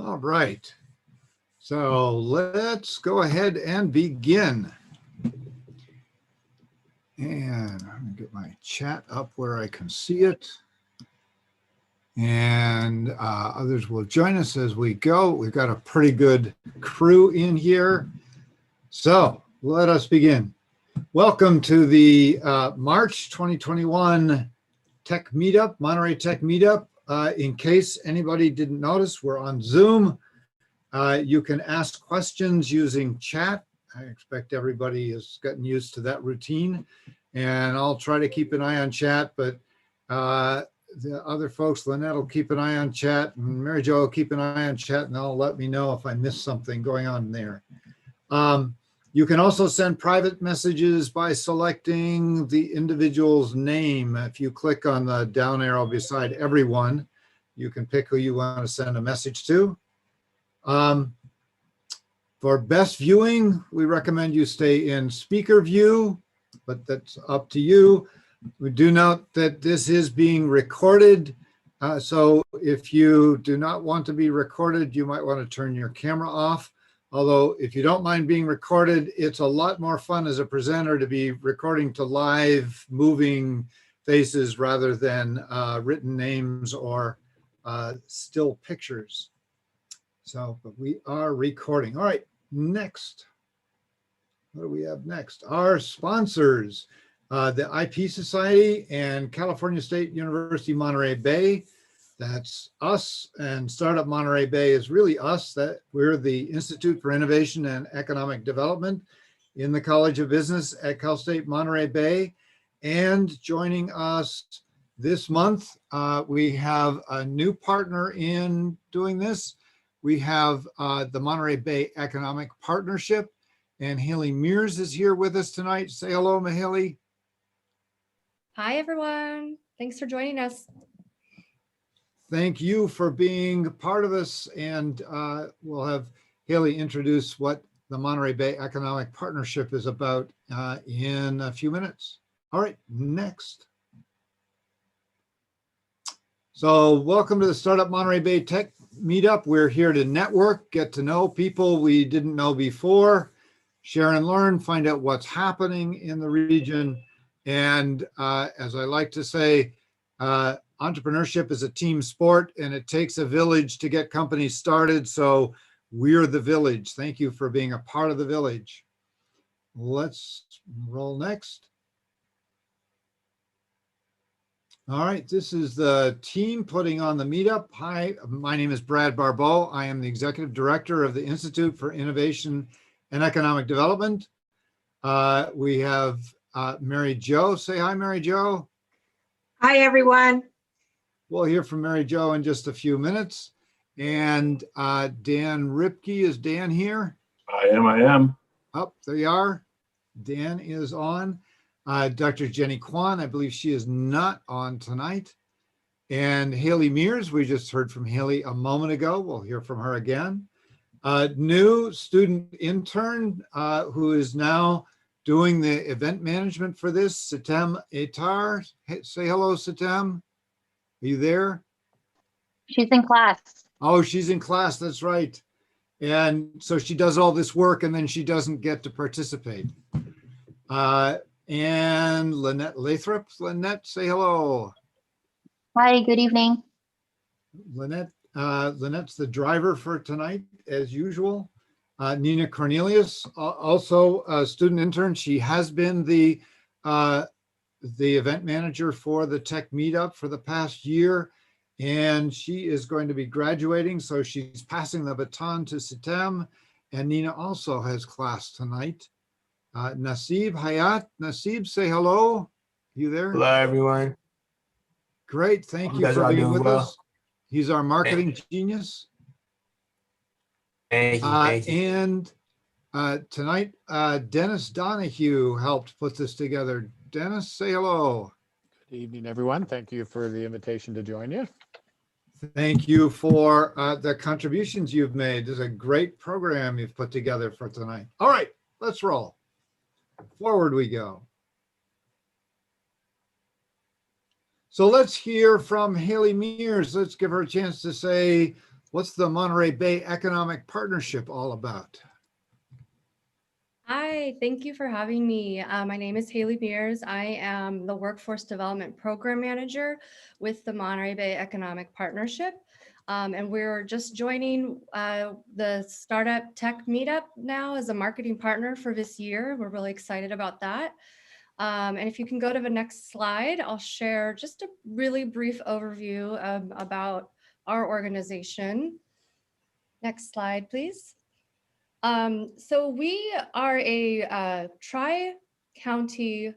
All right. So let's go ahead and begin. And I'm going to get my chat up where I can see it. And others will join us as we go. We've got a pretty good crew in here. So let us begin. Welcome to the March 2021 Tech Meetup, Monterey Tech Meetup. In case anybody didn't notice, we're on Zoom. You can ask questions using chat. I expect everybody has gotten used to that routine, and I'll try to keep an eye on chat, but the other folks, Lynette will keep an eye on chat, and Mary Jo will keep an eye on chat, and they'll let me know if I miss something going on there. You can also send private messages by selecting the individual's name. If you click on the down arrow beside everyone, you can pick who you want to send a message to. For best viewing, we recommend you stay in speaker view, but that's up to you. We do note that this is being recorded. So if you do not want to be recorded, you might want to turn your camera off. Although if you don't mind being recorded, it's a lot more fun as a presenter to be recording to live moving faces rather than written names or still pictures. So, but we are recording. All right, next. What do we have next? Our sponsors, the IP Society and California State University, Monterey Bay. That's us, and Startup Monterey Bay is really us. That we're the Institute for Innovation and Economic Development in the College of Business at Cal State Monterey Bay. And joining us this month, we have a new partner in doing this. We have the Monterey Bay Economic Partnership, and Haley Mears is here with us tonight. Say hello, Haley. Hi, everyone. Thanks for joining us. Thank you for being part of this, and we'll have Haley introduce what the Monterey Bay Economic Partnership is about in a few minutes. All right, next. So welcome to the Startup Monterey Bay Tech Meetup. We're here to network, get to know people we didn't know before, share and learn, find out what's happening in the region. And as I like to say, entrepreneurship is a team sport, and it takes a village to get companies started. So we're the village. Thank you for being a part of the village. Let's roll next. All right, this is the team putting on the meetup. Hi, my name is Brad Barbeau. I am the Executive Director of the Institute for Innovation and Economic Development. We have Mary Jo. Say hi, Mary Jo. Hi, everyone. We'll hear from Mary Jo in just a few minutes. And Dan Ripke, is Dan here? I am. Oh, there you are. Dan is on. Dr. Jenny Kwan, I believe she is not on tonight. And Haley Mears, we just heard from Haley a moment ago. We'll hear from her again. New student intern who is now doing the event management for this, Sitem Etar. Hey, say hello, Sitem. Are you there? She's in class. Oh, she's in class, that's right. And so she does all this work and then she doesn't get to participate. And Lynette Lathrop. Lynette, say hello. Hi, good evening. Lynette's the driver for tonight, as usual. Nina Cornelius, also a student intern. She has been the event manager for the Tech Meetup for the past year, and she is going to be graduating, so she's passing the baton to Sitem, and Nina also has class tonight. Nasib Hayat. Nasib, say hello. You there? Hello, everyone. Great, thank you for being with us. He's our marketing genius. Thank you. And tonight, Dennis Donohue helped put this together. Dennis, say hello. Good evening, everyone. Thank you for the invitation to join you. Thank you for the contributions you've made. This is a great program you've put together for tonight. All right, let's roll. Forward we go. So let's hear from Haley Mears. Let's give her a chance to say What's the Monterey Bay Economic Partnership all about? Hi, thank you for having me. My name is Haley Mears. I am the Workforce Development Program Manager with the Monterey Bay Economic Partnership. And we're just joining the Startup Tech Meetup now as a marketing partner for this year. We're really excited about that. And if you can go to the next slide, I'll share just a really brief overview about our organization. Next slide, please. So we are a tri-county,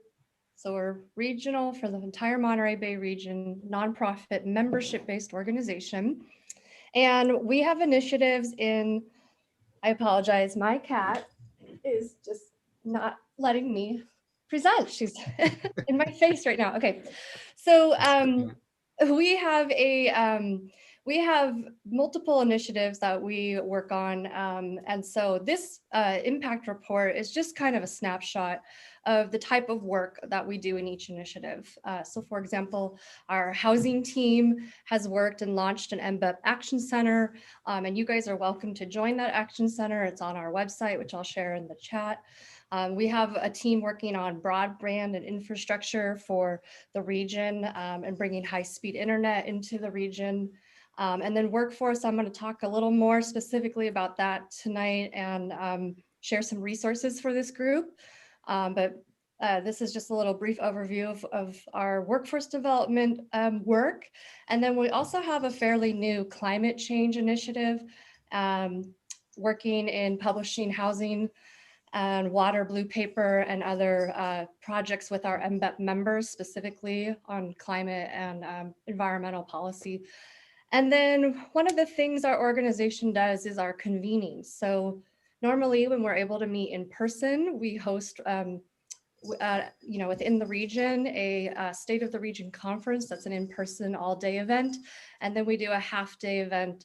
so we're regional for the entire Monterey Bay region, nonprofit membership-based organization. And we have initiatives in, I apologize, my cat is just not letting me present. She's in my face right now. Okay, so we have multiple initiatives that we work on. And so this impact report is just kind of a snapshot of the type of work that we do in each initiative. So for example, our housing team has worked and launched an MBEP Action Center, and you guys are welcome to join that Action Center. It's on our website, which I'll share in the chat. We have a team working on broadband and infrastructure for the region and bringing high-speed internet into the region. And then workforce, I'm going to talk a little more specifically about that tonight and share some resources for this group. But this is just a little brief overview of our workforce development work. And then we also have a fairly new climate change initiative working in publishing housing and water blue paper and other projects with our MBEP members, specifically on climate and environmental policy. And then one of the things our organization does is our convening. So normally when we're able to meet in person, we host within the region, a State of the Region conference. That's an in-person all-day event. And then we do a half-day event,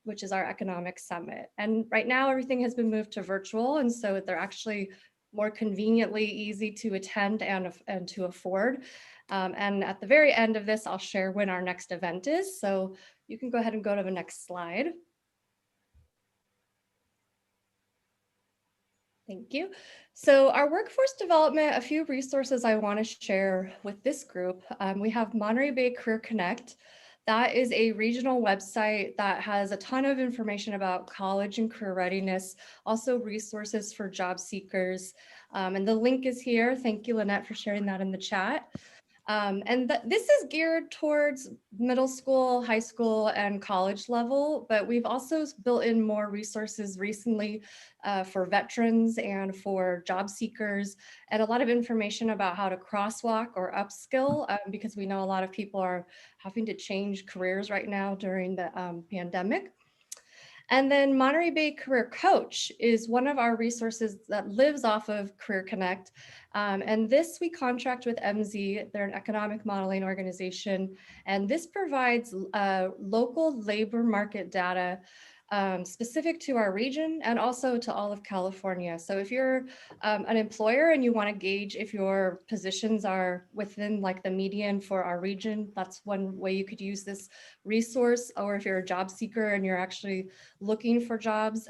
which is our economic summit. And right now everything has been moved to virtual. And so they're actually more conveniently easy to attend and to afford. And at the very end of this, I'll share when our next event is. So you can go ahead and go to the next slide. Thank you. So our workforce development, a few resources I want to share with this group. We have Monterey Bay Career Connect. That is a regional website that has a ton of information about college and career readiness, also resources for job seekers. And the link is here. Thank you, Lynette, for sharing that in the chat. This is geared towards middle school, high school, and college level, but we've also built in more resources recently for veterans and for job seekers, and a lot of information about how to crosswalk or upskill, because we know a lot of people are having to change careers right now during the pandemic. And then Monterey Bay Career Coach is one of our resources that lives off of Career Connect. And this we contract with MZ, they're an economic modeling organization. And this provides local labor market data specific to our region and also to all of California. So if you're an employer and you want to gauge if your positions are within like the median for our region, that's one way you could use this resource. Or if you're a job seeker and you're actually looking for jobs,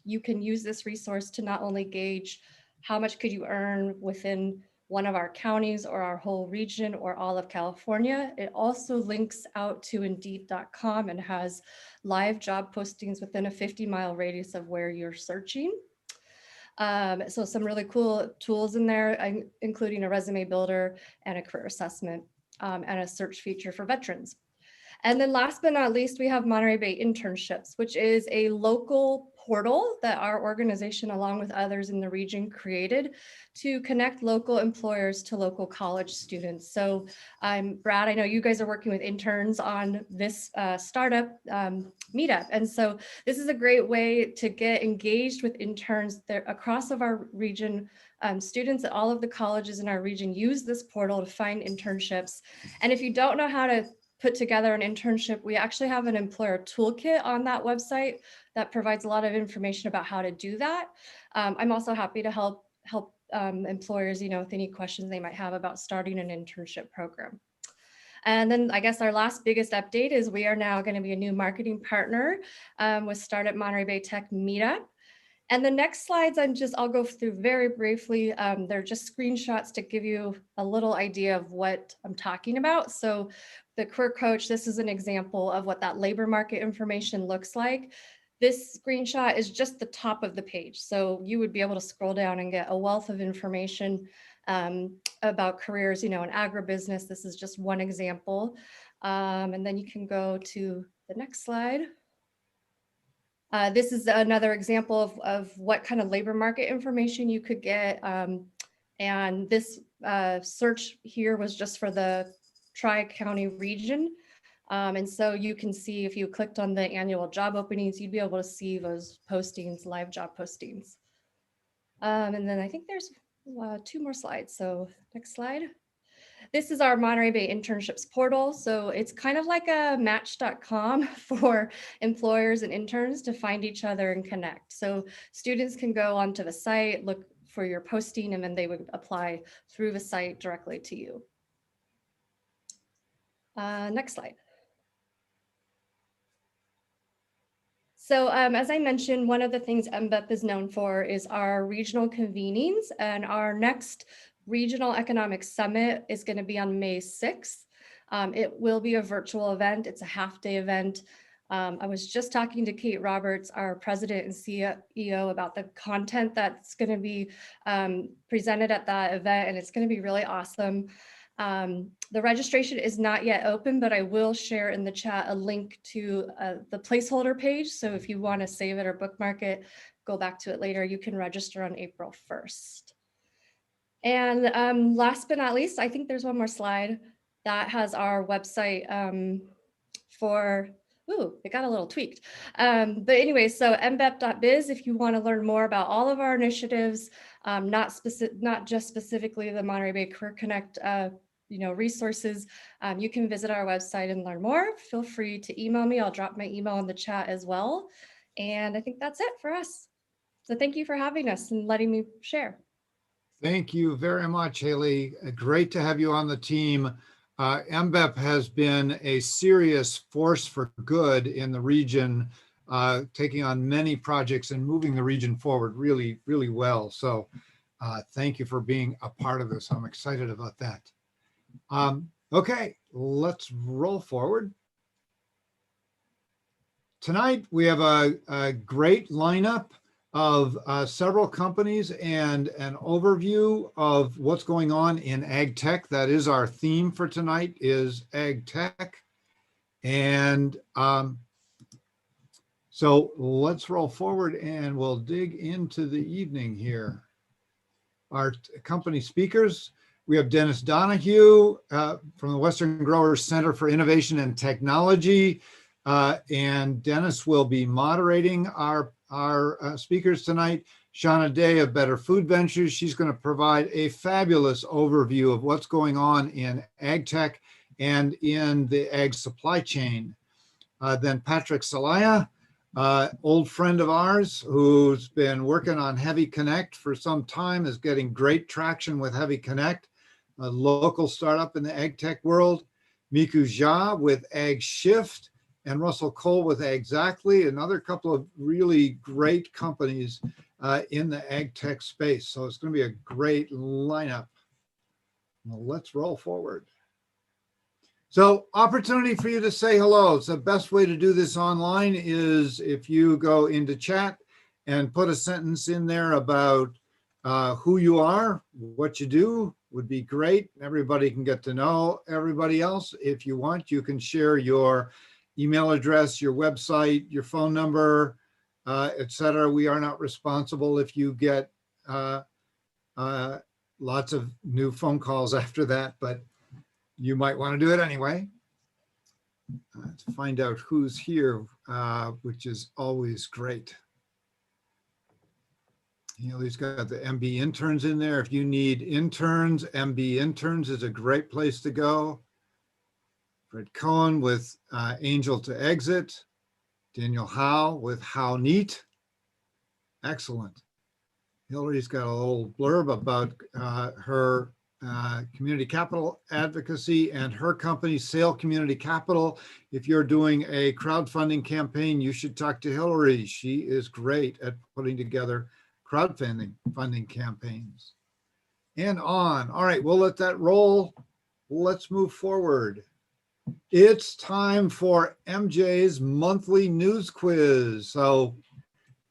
you can use this resource to not only gauge how much could you earn within one of our counties or our whole region or all of California. It also links out to Indeed.com and has live job postings within a 50-mile radius of where you're searching. So some really cool tools in there, including a resume builder and a career assessment and a search feature for veterans. And then last but not least, we have Monterey Bay Internships, which is a local portal that our organization, along with others in the region, created to connect local employers to local college students. So Brad, I know you guys are working with interns on this startup meetup. And so this is a great way to get engaged with interns there across of our region. Students at all of the colleges in our region use this portal to find internships. And if you don't know how to put together an internship, we actually have an employer toolkit on that website that provides a lot of information about how to do that. I'm also happy to help employers, with any questions they might have about starting an internship program. And then I guess our last biggest update is we are now going to be a new marketing partner with Startup Monterey Bay Tech Meetup. And the next slides, I'll go through very briefly. They're just screenshots to give you a little idea of what I'm talking about. So the Career Coach, this is an example of what that labor market information looks like. This screenshot is just the top of the page. So you would be able to scroll down and get a wealth of information about careers, in agribusiness. This is just one example. And then you can go to the next slide. This is another example of what kind of labor market information you could get. And this search here was just for the Tri-County region. And so you can see if you clicked on the annual job openings, you'd be able to see those postings, live job postings. And then I think there's 2 more slides. So next slide. This is our Monterey Bay Internships portal. So it's kind of like a match.com for employers and interns to find each other and connect. So students can go onto the site, look for your posting, and then they would apply through the site directly to you. Next slide. So as I mentioned, one of the things MBEP is known for is our regional convenings, and our next Regional Economic Summit is going to be on May 6th. It will be a virtual event. It's a half-day event. I was just talking to Kate Roberts, our president and CEO, about the content that's going to be presented at that event, and it's going to be really awesome. The registration is not yet open, but I will share in the chat a link to the placeholder page. So if you want to save it or bookmark it, go back to it later, you can register on April 1st. And last but not least, I think there's one more slide that has our website it got a little tweaked. But anyway, so mbep.biz, if you want to learn more about all of our initiatives, not just specifically the Monterey Bay Career Connect resources, you can visit our website and learn more. Feel free to email me. I'll drop my email in the chat as well. And I think that's it for us. So thank you for having us and letting me share. Thank you very much, Haley. Great to have you on the team. MBEP has been a serious force for good in the region, taking on many projects and moving the region forward really, really well. So thank you for being a part of this. I'm excited about that. Okay, let's roll forward. Tonight, we have a great lineup of several companies and an overview of what's going on in ag tech. That is our theme for tonight, is ag tech. And so let's roll forward and we'll dig into the evening here. Our company speakers, we have Dennis Donohue from the Western Growers Center for Innovation and Technology. And Dennis will be moderating our speakers tonight. Shauna Day of Better Food Ventures, she's going to provide a fabulous overview of what's going on in ag tech and in the ag supply chain. Then Patrick Zelaya, old friend of ours who's been working on Heavy Connect for some time, is getting great traction with Heavy Connect, a local startup in the ag tech world. Miku Jha with AgShift, and Russell Cole with AgXactly, another couple of really great companies in the ag tech space. So it's going to be a great lineup. Well, let's roll forward. So opportunity for you to say hello. It's the best way to do this online is if you go into chat and put a sentence in there about who you are, what you do would be great. Everybody can get to know everybody else. If you want, you can share your email address, your website, your phone number, etc. We are not responsible if you get lots of new phone calls after that, but you might want to do it anyway. To find out who's here, which is always great. He's got the MB interns in there. If you need interns, MB interns is a great place to go. Fred Cohen with Angel to Exit. Daniel Howe with How Neat. Excellent. Hillary's got a little blurb about her Community Capital Advocacy, and her company, Sail Community Capital. If you're doing a crowdfunding campaign, you should talk to Hillary. She is great at putting together funding campaigns. And on. All right, we'll let that roll. Let's move forward. It's time for MJ's monthly news quiz. So,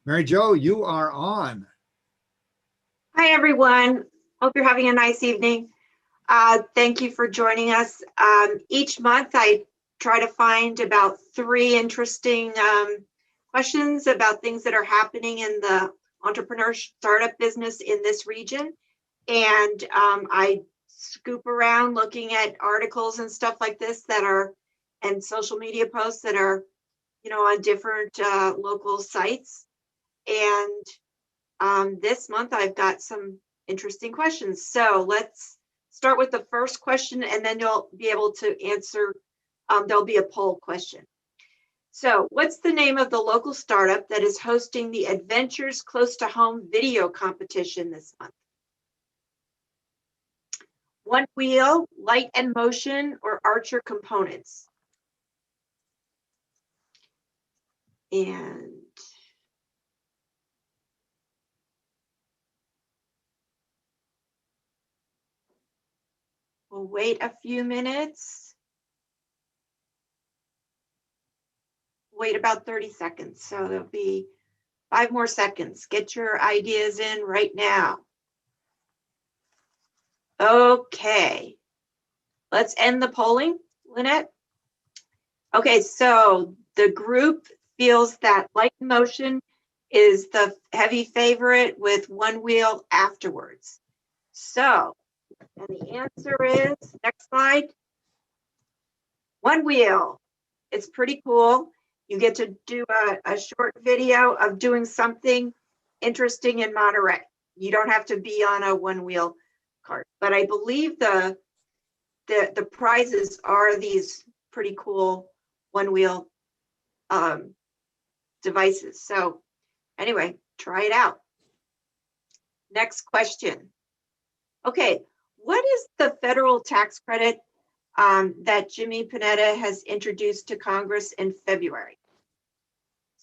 Mary Jo, you are on. Hi, everyone. Hope you're having a nice evening. Thank you for joining us. Each month, I try to find about 3 interesting questions about things that are happening in the entrepreneur startup business in this region. And I scoop around looking at articles and stuff like this that are, and social media posts that are, on different local sites. And this month I've got some interesting questions. So let's start with the first question, and then you'll be able to answer. There'll be a poll question. So what's the name of the local startup that is hosting the Adventures Close to Home video competition this month? One Wheel, Light and Motion, or Archer Components? And we'll wait a few minutes. Wait about 30 seconds. So there'll be 5 more seconds. Get your ideas in right now. Okay. Let's end the polling, Lynette. Okay, so the group feels that Light and Motion is the heavy favorite with One Wheel afterwards. So, and the answer is, next slide, One Wheel. It's pretty cool. You get to do a short video of doing something interesting in Monterey. You don't have to be on a One Wheel cart, but I believe the prizes are these pretty cool One Wheel devices. So anyway, try it out. Next question. Okay, what is the federal tax credit that Jimmy Panetta has introduced to Congress in February?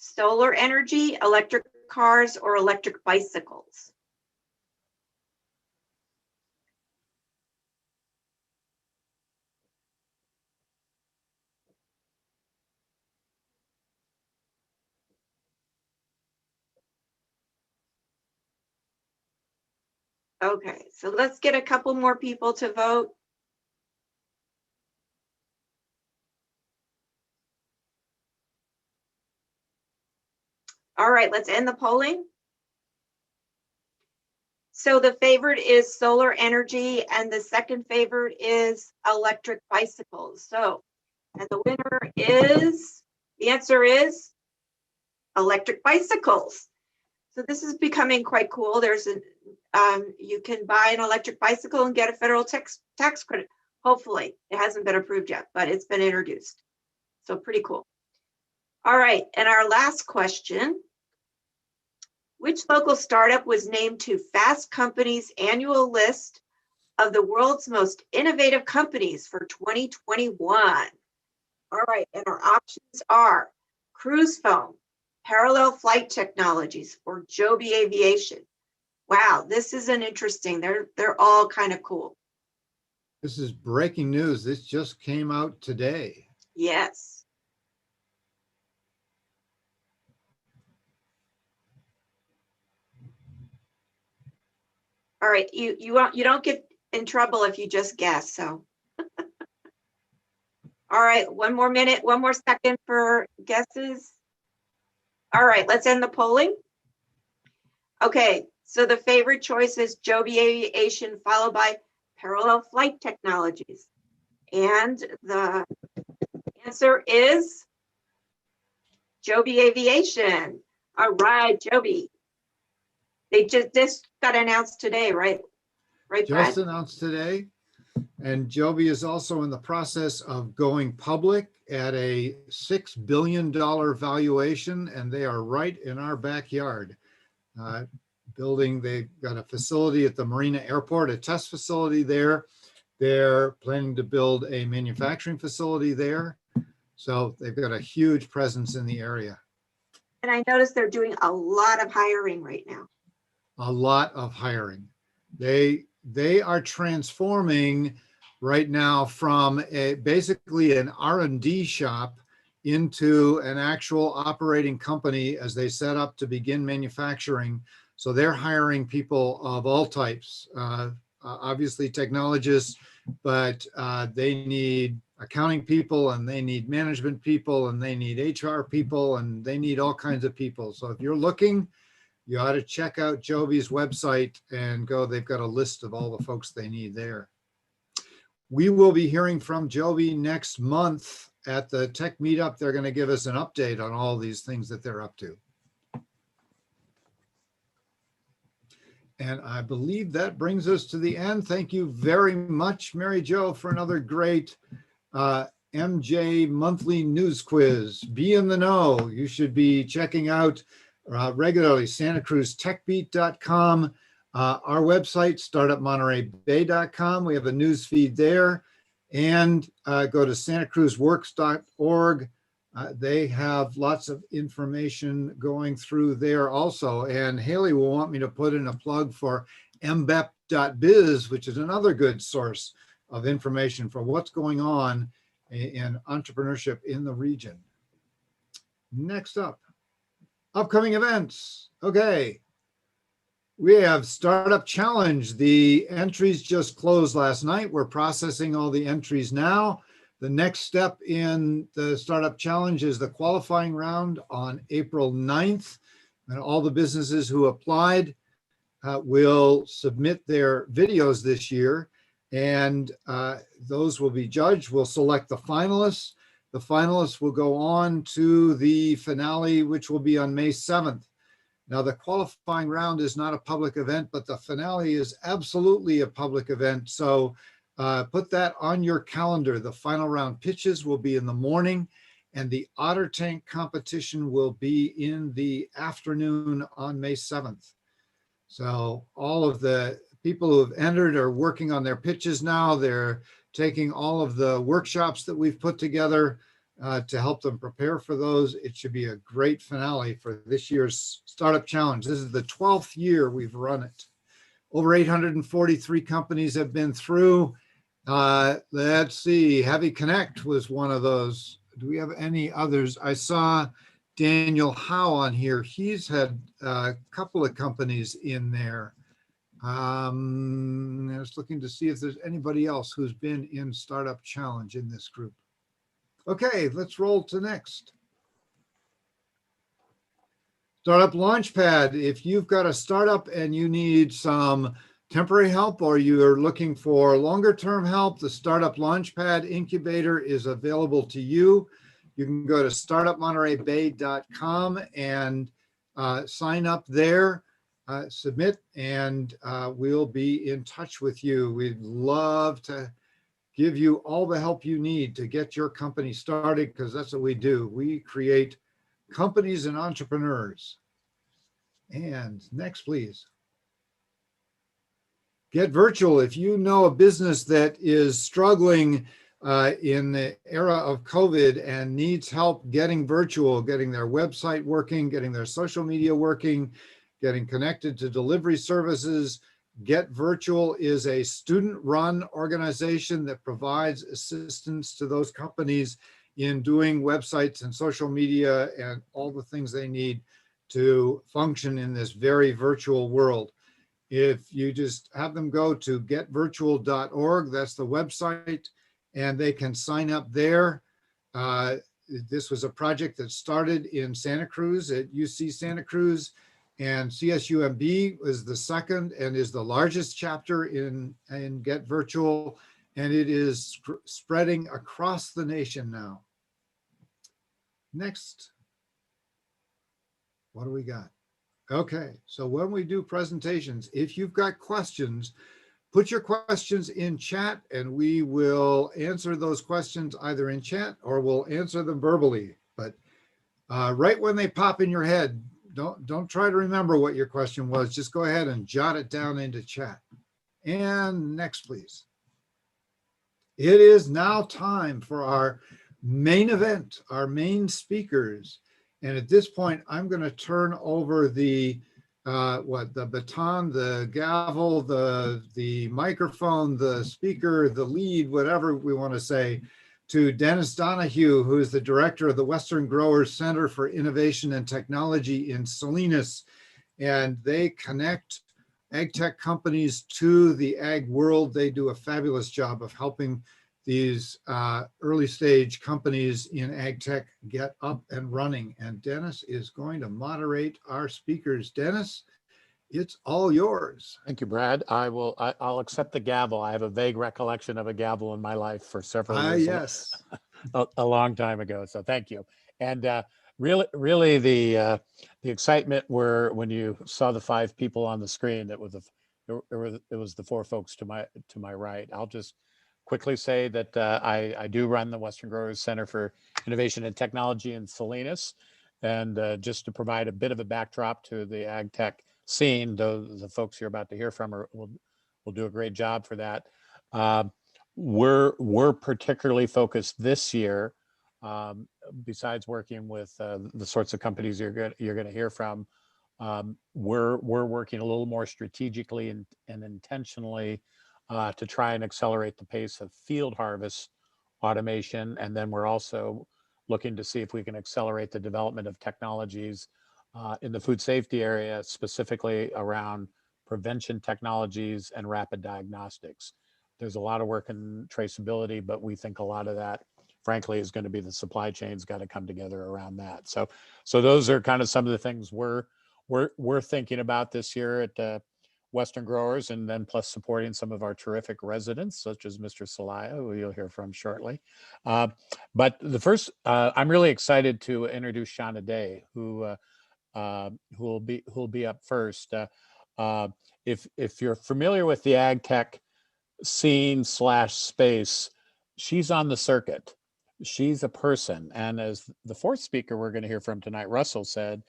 Solar energy, electric cars, or electric bicycles? Okay, so let's get a couple more people to vote. All right, let's end the polling. So the favorite is solar energy, and the second favorite is electric bicycles. So, and the winner is, the answer is electric bicycles. So this is becoming quite cool. There's a, you can buy an electric bicycle and get a federal tax credit. Hopefully, it hasn't been approved yet, but it's been introduced. So pretty cool. All right, and our last question. Which local startup was named to Fast Company's annual list of the world's most innovative companies for 2021? All right, and our options are Cruise Foam, Parallel Flight Technologies, or Joby Aviation. Wow, this is an interesting, they're all kind of cool. This is breaking news. This just came out today. Yes. All right, you don't get in trouble if you just guess, so. All right, one more minute, one more second for guesses. All right, let's end the polling. Okay, so the favorite choice is Joby Aviation, followed by Parallel Flight Technologies. And the answer is Joby Aviation. All right, Joby. They just got announced today, right? Right, Brad? Just announced today. And Joby is also in the process of going public at a $6 billion valuation, and they are right in our backyard. building, they've got a facility at the Marina Airport, a test facility there. They're planning to build a manufacturing facility there. So they've got a huge presence in the area. And I noticed they're doing a lot of hiring right now. A lot of hiring. They are transforming right now from basically an R&D shop into an actual operating company as they set up to begin manufacturing. So they're hiring people of all types, obviously technologists, but they need accounting people, and they need management people, and they need HR people, and they need all kinds of people. So if you're looking, you ought to check out Joby's website and go. They've got a list of all the folks they need there. We will be hearing from Joby next month at the Tech Meetup. They're going to give us an update on all these things that they're up to. And I believe that brings us to the end. Thank you very much, Mary Jo, for another great MJ monthly news quiz. Be in the know. You should be checking out regularly SantaCruzTechBeat.com, our website, startupmontereybay.com. We have a news feed there, and go to santacruzworks.org. They have lots of information going through there also. And Haley will want me to put in a plug for mbep.biz, which is another good source of information for what's going on in entrepreneurship in the region. Next up, upcoming events. Okay, we have Startup Challenge. The entries just closed last night. We're processing all the entries now. The next step in the Startup Challenge is the qualifying round on April 9th. And all the businesses who applied will submit their videos this year. And those will be judged. We'll select the finalists. The finalists will go on to the finale, which will be on May 7th. Now, the qualifying round is not a public event, but the finale is absolutely a public event. So put that on your calendar. The final round pitches will be in the morning, and the Otter Tank competition will be in the afternoon on May 7th. So all of the people who have entered are working on their pitches now. They're taking all of the workshops that we've put together to help them prepare for those. It should be a great finale for this year's Startup Challenge. This is the 12th year we've run it. Over 843 companies have been through. Let's see, Heavy Connect was one of those. Do we have any others? I saw Daniel Howe on here. He's had a couple of companies in there. I was looking to see if there's anybody else who's been in Startup Challenge in this group. Okay, let's roll to next. Startup Launchpad. If you've got a startup and you need some temporary help, or you're looking for longer term help, the Startup Launchpad Incubator is available to you. You can go to startupmontereybay.com and sign up there. Submit, and we'll be in touch with you. We'd love to give you all the help you need to get your company started, because that's what we do. We create companies and entrepreneurs. And next, please. Get virtual. If you know a business that is struggling in the era of COVID and needs help getting virtual, getting their website working, getting their social media working, getting connected to delivery services, Get Virtual is a student-run organization that provides assistance to those companies in doing websites and social media and all the things they need to function in this very virtual world. If you just have them go to getvirtual.org, that's the website, and they can sign up there. This was a project that started in Santa Cruz at UC Santa Cruz, and CSUMB was the second and is the largest chapter in Get Virtual, and it is spreading across the nation now. Next, what do we got? Okay, so when we do presentations, if you've got questions, put your questions in chat and we will answer those questions either in chat or we'll answer them verbally. But right when they pop in your head, don't try to remember what your question was. Just go ahead and jot it down into chat. And next, please. It is now time for our main event, our main speakers. And at this point, I'm going to turn over the the baton, the gavel, the microphone, the speaker, the lead, whatever we want to say, to Dennis Donohue, who is the director of the Western Growers Center for Innovation and Technology in Salinas. And they connect ag tech companies to the ag world. They do a fabulous job of helping these early stage companies in ag tech get up and running. And Dennis is going to moderate our speakers. Dennis, it's all yours. Thank you, Brad. I'll accept the gavel. I have a vague recollection of a gavel in my life for several years. Yes. A long time ago. So thank you. And really the excitement were when you saw the 5 people on the screen. It was the 4 folks to my right. I'll just quickly say that I do run the Western Growers Center for Innovation and Technology in Salinas. And just to provide a bit of a backdrop to the ag tech scene, the folks you're about to hear from will do a great job for that. We're particularly focused this year, besides working with the sorts of companies you're going to hear from. We're working a little more strategically and intentionally to try and accelerate the pace of field harvest automation. And then we're also looking to see if we can accelerate the development of technologies in the food safety area, specifically around prevention technologies and rapid diagnostics. There's a lot of work in traceability, but we think a lot of that, frankly, is going to be the supply chain's got to come together around that. So those are kind of some of the things we're thinking about this year at Western Growers, and then plus supporting some of our terrific residents, such as Mr. Zelaya, who you'll hear from shortly. But the first, I'm really excited to introduce Shauna Day, who will be up first. If you're familiar with the ag tech scene / space, she's on the circuit. She's a person, and as the 4th speaker we're going to hear from tonight, Russell, said,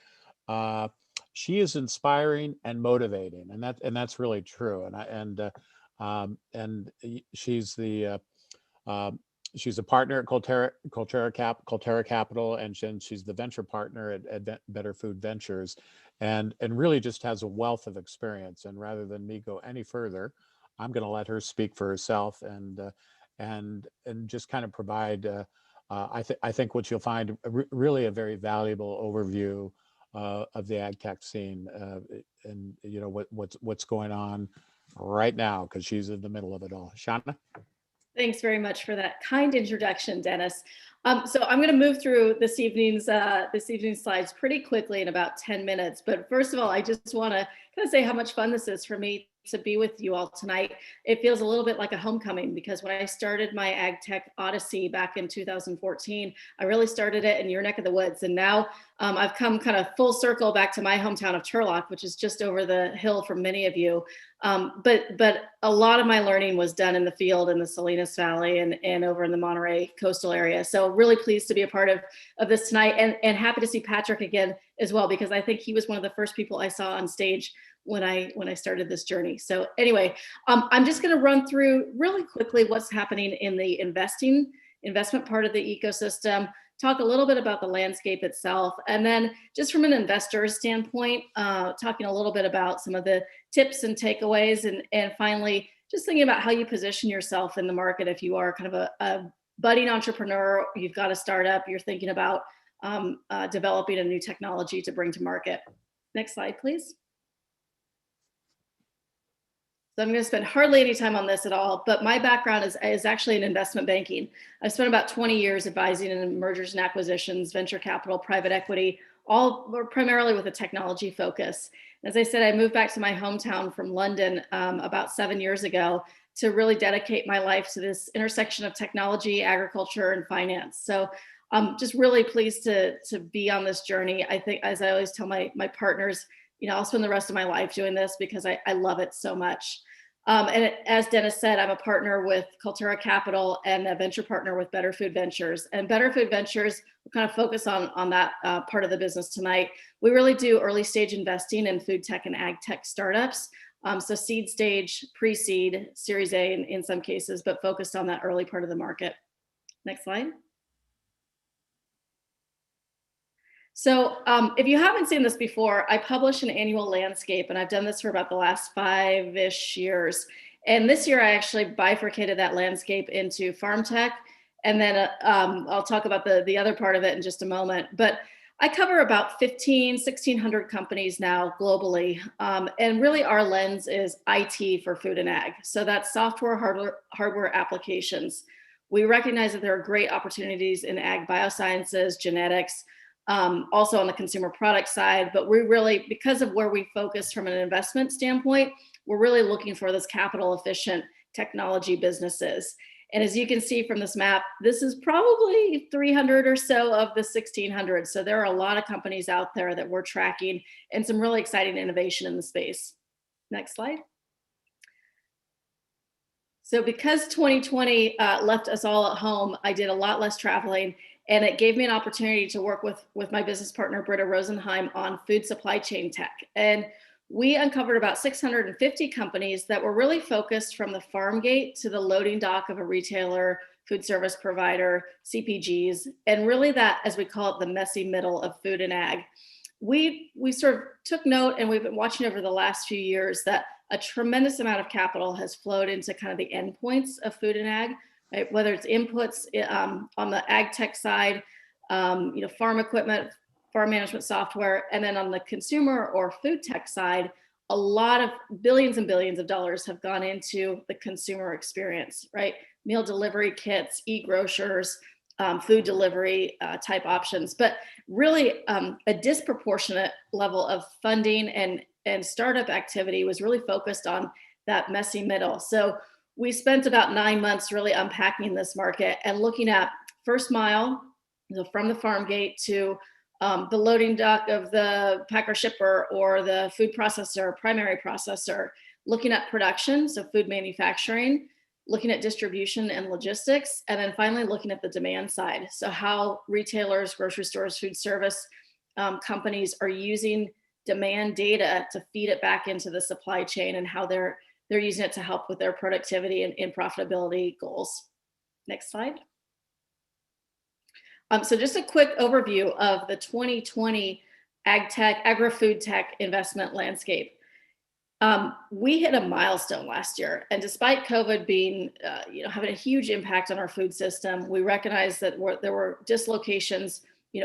she is inspiring and motivating, and that's really true. And she's she's a partner at Colterra Capital, and she's the venture partner at Better Food Ventures, and really just has a wealth of experience. And rather than me go any further, I'm going to let her speak for herself and just kind of provide, I think what you'll find really a very valuable overview of the ag tech scene, and what's going on right now, because she's in the middle of it all. Shauna? Thanks very much for that kind introduction, Dennis. So I'm going to move through this evening's slides pretty quickly in about 10 minutes. But first of all, I just want to kind of say how much fun this is for me to be with you all tonight. It feels a little bit like a homecoming, because when I started my ag tech odyssey back in 2014, I really started it in your neck of the woods. And now I've come kind of full circle back to my hometown of Turlock, which is just over the hill from many of you. But a lot of my learning was done in the field in the Salinas Valley and over in the Monterey coastal area. So really pleased to be a part of this tonight, and happy to see Patrick again as well, because I think he was one of the first people I saw on stage when I started this journey. So anyway, I'm just going to run through really quickly what's happening in the investment part of the ecosystem, talk a little bit about the landscape itself, and then just from an investor standpoint, talking a little bit about some of the tips and takeaways, and finally, just thinking about how you position yourself in the market if you are kind of a budding entrepreneur, you've got a startup, you're thinking about developing a new technology to bring to market. Next slide, please. So I'm going to spend hardly any time on this at all, but my background is actually in investment banking. I've spent about 20 years advising in mergers and acquisitions, venture capital, private equity, all primarily with a technology focus. As I said, I moved back to my hometown from London about 7 years ago to really dedicate my life to this intersection of technology, agriculture, and finance. So I'm just really pleased to be on this journey. I think, as I always tell my partners, I'll spend the rest of my life doing this because I love it so much. And as Dennis said, I'm a partner with Cultura Capital and a venture partner with Better Food Ventures. And Better Food Ventures, we'll kind of focus on that part of the business tonight. We really do early stage investing in food tech and ag tech startups. So seed stage, pre-seed, Series A in some cases, but focused on that early part of the market. Next slide. So if you haven't seen this before, I publish an annual landscape, and I've done this for about the last 5-ish years. And this year I actually bifurcated that landscape into farm tech. And then I'll talk about the other part of it in just a moment. But I cover about 1,600 companies now globally. And really our lens is IT for food and ag. So that's software, hardware applications. We recognize that there are great opportunities in ag biosciences, genetics, also on the consumer product side, but we really, because of where we focus from an investment standpoint, we're really looking for this capital efficient technology businesses. And as you can see from this map, this is probably 300 or so of the 1,600. So there are a lot of companies out there that we're tracking and some really exciting innovation in the space. Next slide. So because 2020 left us all at home, I did a lot less traveling, and it gave me an opportunity to work with my business partner, Britta Rosenheim, on food supply chain tech. And we uncovered about 650 companies that were really focused from the farm gate to the loading dock of a retailer, food service provider, CPGs, and really that, as we call it, the messy middle of food and ag. We sort of took note, and we've been watching over the last few years that a tremendous amount of capital has flowed into kind of the endpoints of food and ag, right? Whether it's inputs on the ag tech side, farm equipment, farm management software, and then on the consumer or food tech side, a lot of billions and billions of dollars have gone into the consumer experience, right? Meal delivery kits, e-grocers, food delivery type options, but really a disproportionate level of funding and startup activity was really focused on that messy middle. So we spent about 9 months really unpacking this market and looking at first mile, from the farm gate to the loading dock of the packer shipper or the food processor, primary processor, looking at production, so food manufacturing, looking at distribution and logistics, and then finally looking at the demand side. So how retailers, grocery stores, food service companies are using demand data to feed it back into the supply chain and how they're using it to help with their productivity and profitability goals. Next slide. So just a quick overview of the 2020 agri-food tech investment landscape. We hit a milestone last year, and despite COVID being, having a huge impact on our food system, we recognized that there were dislocations,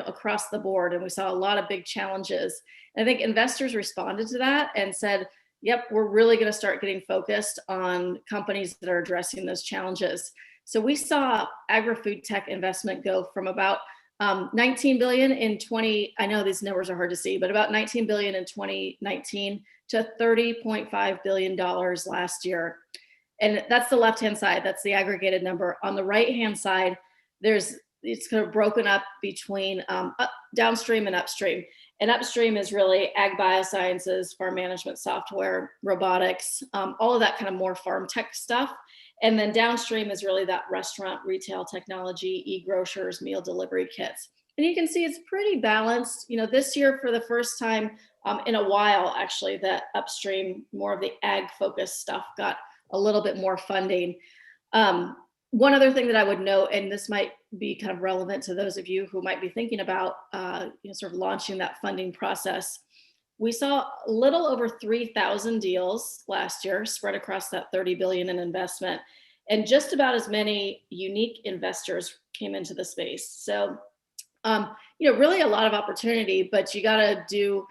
across the board, and we saw a lot of big challenges. And I think investors responded to that and said, yep, we're really going to start getting focused on companies that are addressing those challenges. So we saw agri-food tech investment go from about 19 billion in I know these numbers are hard to see, but about 19 billion in 2019 to $30.5 billion last year. And that's the left-hand side, that's the aggregated number. On the right-hand side, it's kind of broken up between downstream and upstream. And upstream is really ag biosciences, farm management software, robotics, all of that kind of more farm tech stuff. And then downstream is really that restaurant, retail technology, e-grocers, meal delivery kits. And you can see it's pretty balanced. This year for the first time in a while, actually, that upstream, more of the ag focused stuff got a little bit more funding. One other thing that I would note, and this might be kind of relevant to those of you who might be thinking about sort of launching that funding process. We saw a little over 3,000 deals last year spread across that 30 billion in investment, and just about as many unique investors came into the space. So, really a lot of opportunity, but you got to do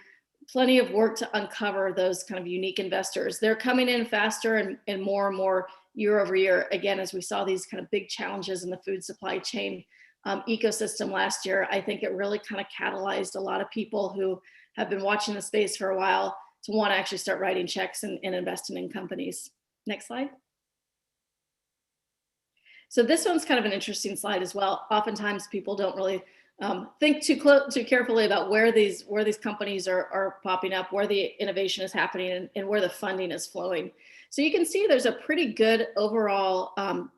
plenty of work to uncover those kind of unique investors. They're coming in faster and more year over year. Again, as we saw these kind of big challenges in the food supply chain ecosystem last year, I think it really kind of catalyzed a lot of people who have been watching the space for a while to want to actually start writing checks and investing in companies. Next slide. So this one's kind of an interesting slide as well. Oftentimes people don't really think too carefully about where these companies are popping up, where the innovation is happening, and where the funding is flowing. So you can see there's a pretty good overall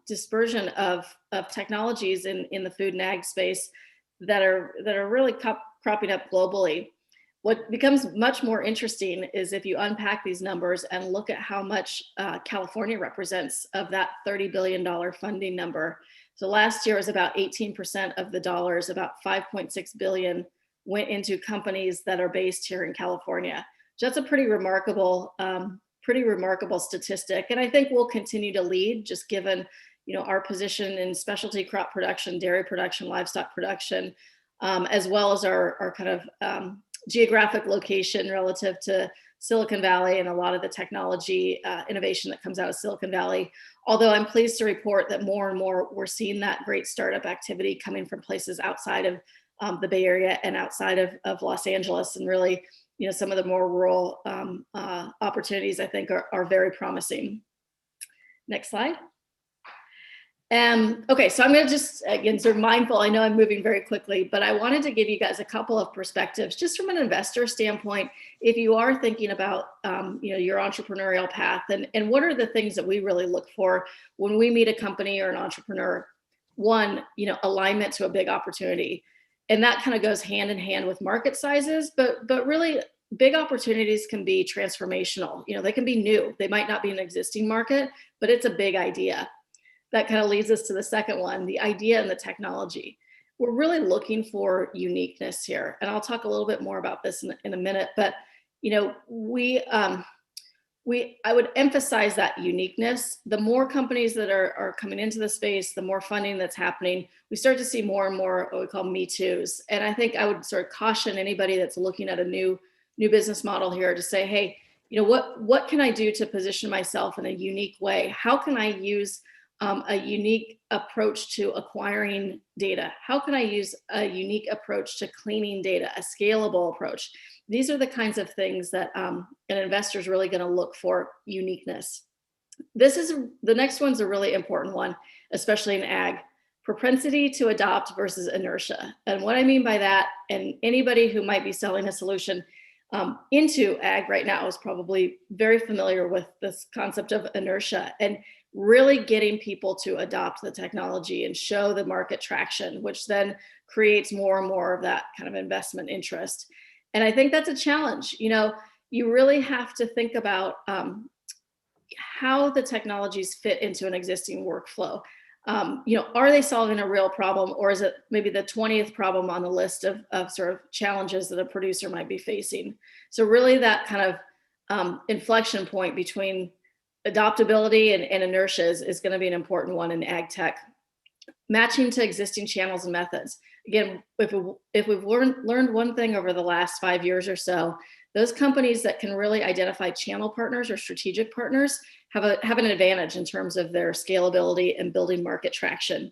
dispersion of technologies in the food and ag space that are really cropping up globally. What becomes much more interesting is if you unpack these numbers and look at how much California represents of that $30 billion funding number. So last year was about 18% of the dollars, about 5.6 billion went into companies that are based here in California. So that's a pretty remarkable statistic. And I think we'll continue to lead, just given, our position in specialty crop production, dairy production, livestock production, as well as our kind of geographic location relative to Silicon Valley and a lot of the technology innovation that comes out of Silicon Valley. Although I'm pleased to report that more and more we're seeing that great startup activity coming from places outside of the Bay Area and outside of Los Angeles, and really, some of the more rural opportunities I think are very promising. Next slide. Okay, so I'm going to just, again, sort of mindful, I know I'm moving very quickly, but I wanted to give you guys a couple of perspectives just from an investor standpoint. If you are thinking about, your entrepreneurial path, and what are the things that we really look for when we meet a company or an entrepreneur? One, alignment to a big opportunity. And that kind of goes hand in hand with market sizes, but really big opportunities can be transformational. They can be new. They might not be an existing market, but it's a big idea. That kind of leads us to the second one, the idea and the technology. We're really looking for uniqueness here. And I'll talk a little bit more about this in a minute, but I would emphasize that uniqueness. The more companies that are coming into the space, the more funding that's happening, we start to see more and more what we call Me Too's. And I think I would sort of caution anybody that's looking at a new business model here to say, hey, what can I do to position myself in a unique way? How can I use a unique approach to acquiring data? How can I use a unique approach to cleaning data, a scalable approach? These are the kinds of things that an investor is really going to look for: uniqueness. The next one's a really important one, especially in ag: propensity to adopt versus inertia. And what I mean by that, and anybody who might be selling a solution into ag right now is probably very familiar with this concept of inertia, and really getting people to adopt the technology and show the market traction, which then creates more and more of that kind of investment interest. And I think that's a challenge. You really have to think about how the technologies fit into an existing workflow. Are they solving a real problem, or is it maybe the 20th problem on the list of sort of challenges that a producer might be facing? So really that kind of inflection point between adoptability and inertia is going to be an important one in ag tech. Matching to existing channels and methods. Again, if we've learned one thing over the last 5 years or so, those companies that can really identify channel partners or strategic partners have an advantage in terms of their scalability and building market traction.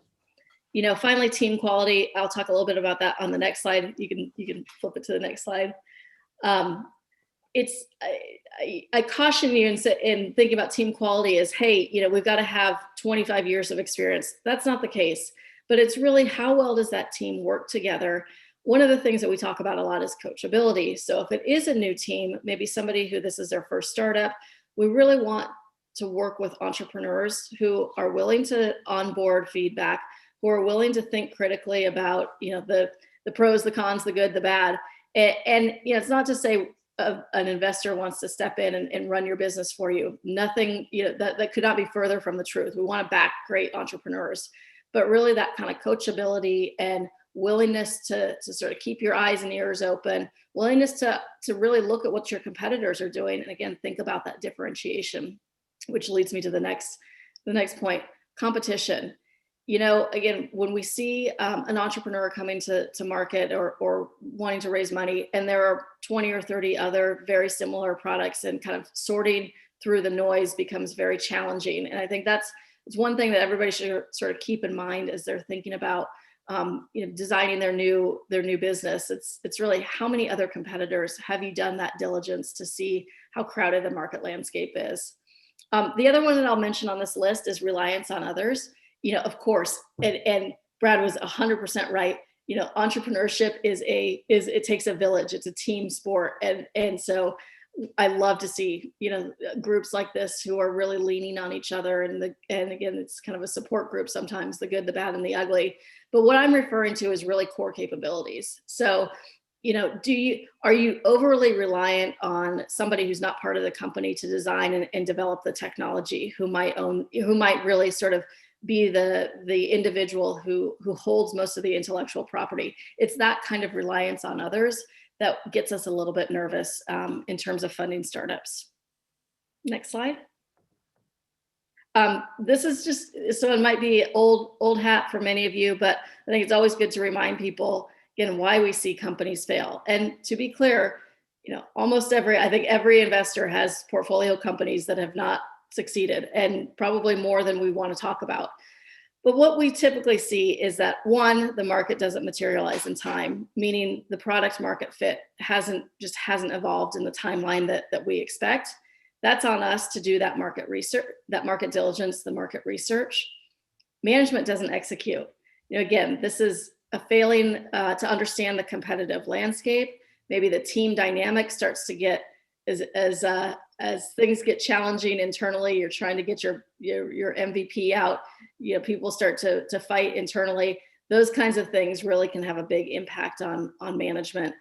Finally, team quality. I'll talk a little bit about that on the next slide. You can flip it to the next slide. I caution you in thinking about team quality as, hey, we've got to have 25 years of experience. That's not the case, but it's really how well does that team work together? One of the things that we talk about a lot is coachability. So if it is a new team, maybe somebody who this is their first startup, we really want to work with entrepreneurs who are willing to onboard feedback, who are willing to think critically about, the pros, the cons, the good, the bad. And it's not to say an investor wants to step in and run your business for you. Nothing, that could not be further from the truth. We want to back great entrepreneurs, but really that kind of coachability and willingness to sort of keep your eyes and ears open, willingness to really look at what your competitors are doing. And again, think about that differentiation, which leads me to the next point: competition. Again, when we see an entrepreneur coming to market or wanting to raise money, and there are 20 or 30 other very similar products, and kind of sorting through the noise becomes very challenging. And I think it's one thing that everybody should sort of keep in mind as they're thinking about designing their new business. It's really, how many other competitors have you done that diligence to see how crowded the market landscape is? The other one that I'll mention on this list is reliance on others. Of course, and Brad was 100% right. you know, entrepreneurship it takes a village. It's a team sport. And so I love to see, you know, groups like this who are really leaning on each other, and again, it's kind of a support group sometimes, the good, the bad, and the ugly. But what I'm referring to is really core capabilities. So, you know, are you overly reliant on somebody who's not part of the company to design and develop the technology, who might really sort of be the individual who holds most of the intellectual property? It's that kind of reliance on others that gets us a little bit nervous in terms of funding startups. Next slide. This is just, so it might be old hat for many of you, but I think it's always good to remind people, again, why we see companies fail. And to be clear, you know, I think every investor has portfolio companies that have not succeeded, and probably more than we want to talk about. But what we typically see is that, one, the market doesn't materialize in time, meaning the product market fit hasn't evolved in the timeline that we expect. That's on us to do that market research, that market diligence, the market research. Management doesn't execute. You know, again, this is a failing to understand the competitive landscape. Maybe the team dynamic starts to get, as things get challenging internally, you're trying to get your MVP out, you know, people start to fight internally. Those kinds of things really can have a big impact on management.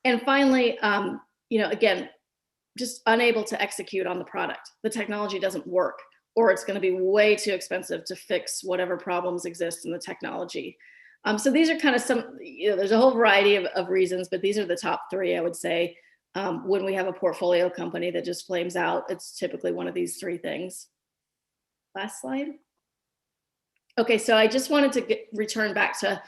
And finally, you know, again, just unable to execute on the product. The technology doesn't work, or it's going to be way too expensive to fix whatever problems exist in the technology. So these are kind of some, you know, there's a whole variety of reasons, but these are the top three, I would say. When we have a portfolio company that just flames out, it's typically one of these three things. Last slide. Okay, so I just wanted to return back to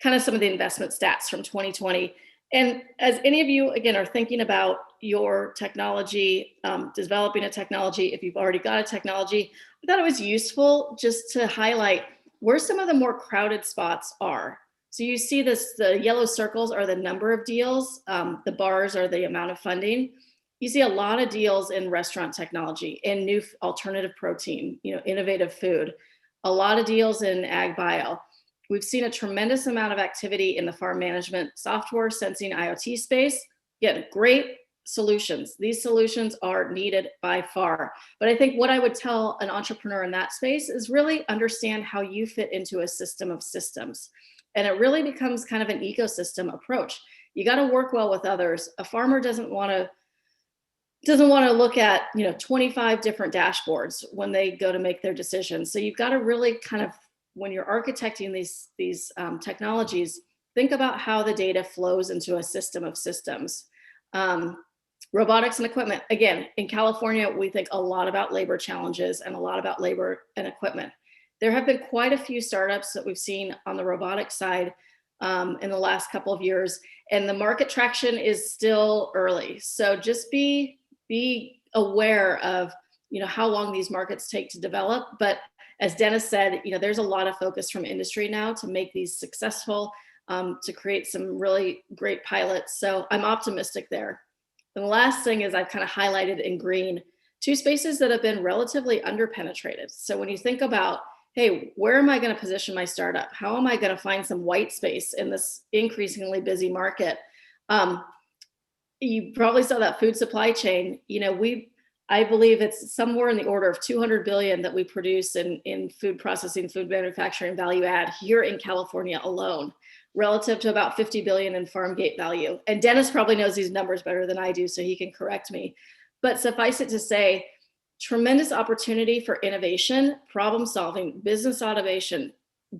kind of some of the investment stats from 2020. And as any of you, again, are thinking about your technology, developing a technology, if you've already got a technology, I thought it was useful just to highlight where some of the more crowded spots are. So you see this, the yellow circles are the number of deals, the bars are the amount of funding. You see a lot of deals in restaurant technology, in new alternative protein, you know, innovative food, a lot of deals in ag bio. We've seen a tremendous amount of activity in the farm management software, sensing, IoT space. Again, great solutions. These solutions are needed by far. But I think what I would tell an entrepreneur in that space is really understand how you fit into a system of systems. And it really becomes kind of an ecosystem approach. You got to work well with others. A farmer doesn't want to look at, you know, 25 different dashboards when they go to make their decisions. So you've got to really kind of, when you're architecting these technologies, think about how the data flows into a system of systems. Robotics and equipment. Again, in California, we think a lot about labor challenges and a lot about labor and equipment. There have been quite a few startups that we've seen on the robotics side in the last couple of years, and the market traction is still early. So just be aware of, you know, how long these markets take to develop. But as Dennis said, you know, there's a lot of focus from industry now to make these successful, to create some really great pilots. So I'm optimistic there. And the last thing is I've kind of highlighted in green, two spaces that have been relatively underpenetrated. So when you think about, hey, where am I going to position my startup? How am I going to find some white space in this increasingly busy market? You probably saw that food supply chain. You know, I believe it's somewhere in the order of 200 billion that we produce in food processing, food manufacturing, value add here in California alone, relative to about 50 billion in farm gate value. And Dennis probably knows these numbers better than I do, so he can correct me. But suffice it to say, tremendous opportunity for innovation, problem solving, business automation,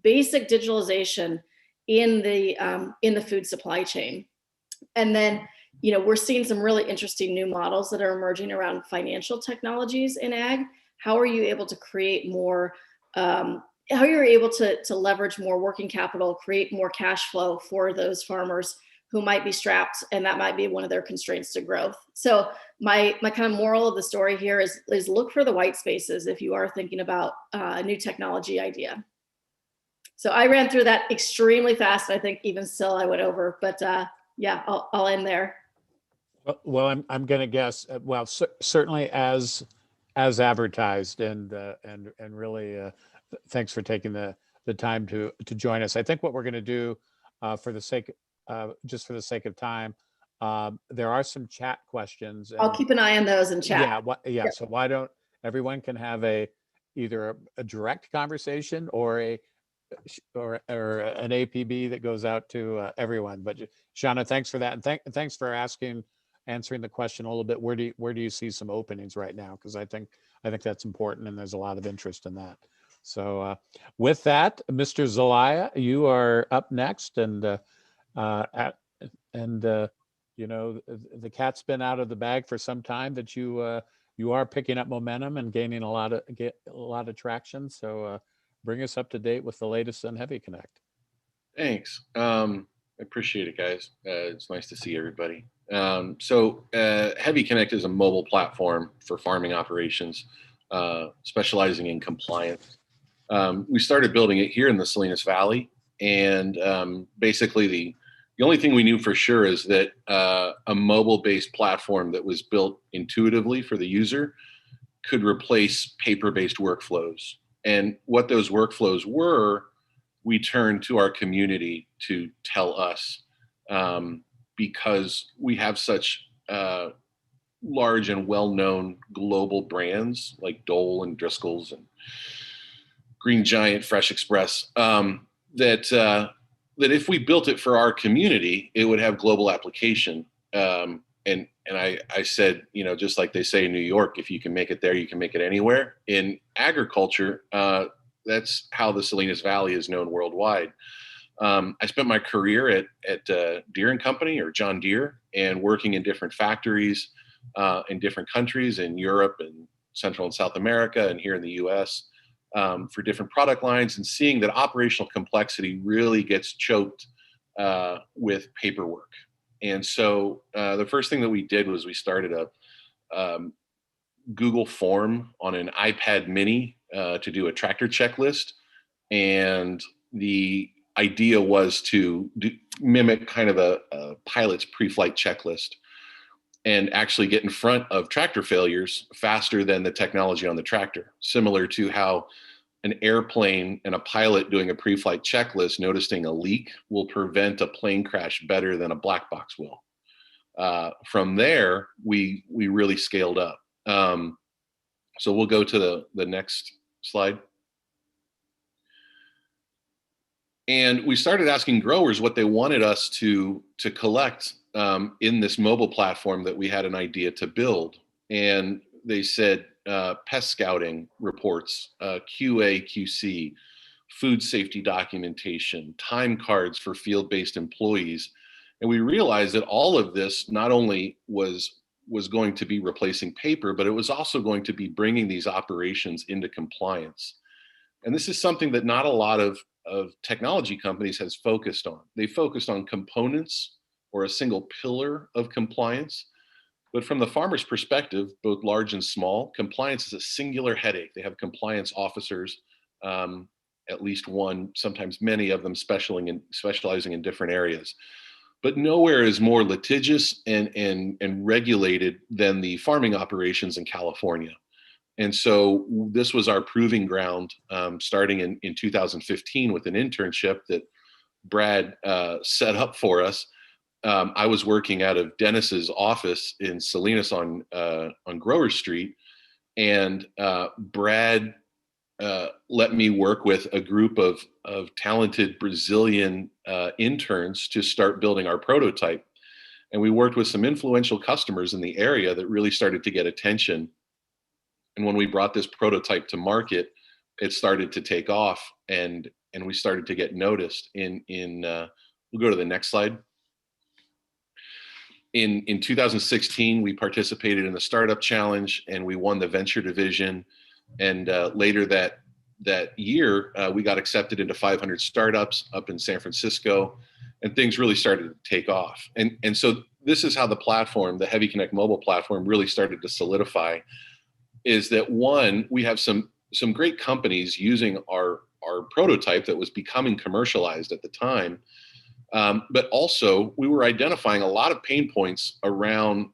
basic digitalization in the food supply chain. And then, you know, we're seeing some really interesting new models that are emerging around financial technologies in ag. How are you able to create more, how you're able to leverage more working capital, create more cash flow for those farmers who might be strapped, and that might be one of their constraints to growth. So my kind of moral of the story here is look for the white spaces if you are thinking about a new technology idea. So I ran through that extremely fast. I think even still I went over, but yeah, I'll end there. Well, I'm going to guess. Well, certainly as advertised, and really, thanks for taking the time to join us. I think what we're going to do for the sake, just for the sake of time, there are some chat questions. I'll and- keep an eye on those in chat. Yeah. So why don't everyone can have either a direct conversation or or an APB that goes out to everyone. But Shauna, thanks for that, and thanks for answering the question a little bit. Where do you see some openings right now? Because I think that's important, and there's a lot of interest in that. So with that, Mr. Zelaya, you are up next, and you know, the cat's been out of the bag for some time, that you are picking up momentum and gaining a lot of traction. So bring us up to date with the latest on Heavy Connect. Thanks. I appreciate it, guys. It's nice to see everybody. So Heavy Connect is a mobile platform for farming operations, specializing in compliance. We started building it here in the Salinas Valley, and basically the only thing we knew for sure is that a mobile-based platform that was built intuitively for the user could replace paper-based workflows. And what those workflows were, we turned to our community to tell us, because we have such large and well-known global brands like Dole and Driscoll's and Green Giant, Fresh Express, that if we built it for our community, it would have global application. And I said, you know, just like they say in New York, if you can make it there, you can make it anywhere. In agriculture, that's how the Salinas Valley is known worldwide. I spent my career at Deere and Company, or John Deere, and working in different factories in different countries in Europe and Central and South America and here in the US. For different product lines, and seeing that operational complexity really gets choked with paperwork. And so the first thing that we did was we started a Google form on an iPad mini to do a tractor checklist. And the idea was to mimic kind of a pilot's pre-flight checklist and actually get in front of tractor failures faster than the technology on the tractor, similar to how an airplane and a pilot doing a pre-flight checklist noticing a leak will prevent a plane crash better than a black box will. From there, we really scaled up. So we'll go to the next slide. And we started asking growers what they wanted us to collect in this mobile platform that we had an idea to build. And they said pest scouting reports, QA, QC, food safety documentation, time cards for field-based employees. And we realized that all of this not only was going to be replacing paper, but it was also going to be bringing these operations into compliance. And this is something that not a lot of technology companies has focused on. They focused on components or a single pillar of compliance. But from the farmer's perspective, both large and small, compliance is a singular headache. They have compliance officers, at least one, sometimes many of them specializing in different areas. But nowhere is more litigious and regulated than the farming operations in California. And so this was our proving ground, starting in 2015 with an internship that Brad set up for us. I was working out of Dennis's office in Salinas on Grower Street, and Brad let me work with a group of talented Brazilian interns to start building our prototype. And we worked with some influential customers in the area that really started to get attention. And when we brought this prototype to market, it started to take off, and we started to get noticed. We'll go to the next slide. In 2016, we participated in the Startup Challenge, and we won the Venture Division. And later that year, we got accepted into 500 startups up in San Francisco, and things really started to take off. And so this is how the platform, the Heavy Connect mobile platform, really started to solidify. Is that one, we have some great companies using our prototype that was becoming commercialized at the time. But also we were identifying a lot of pain points around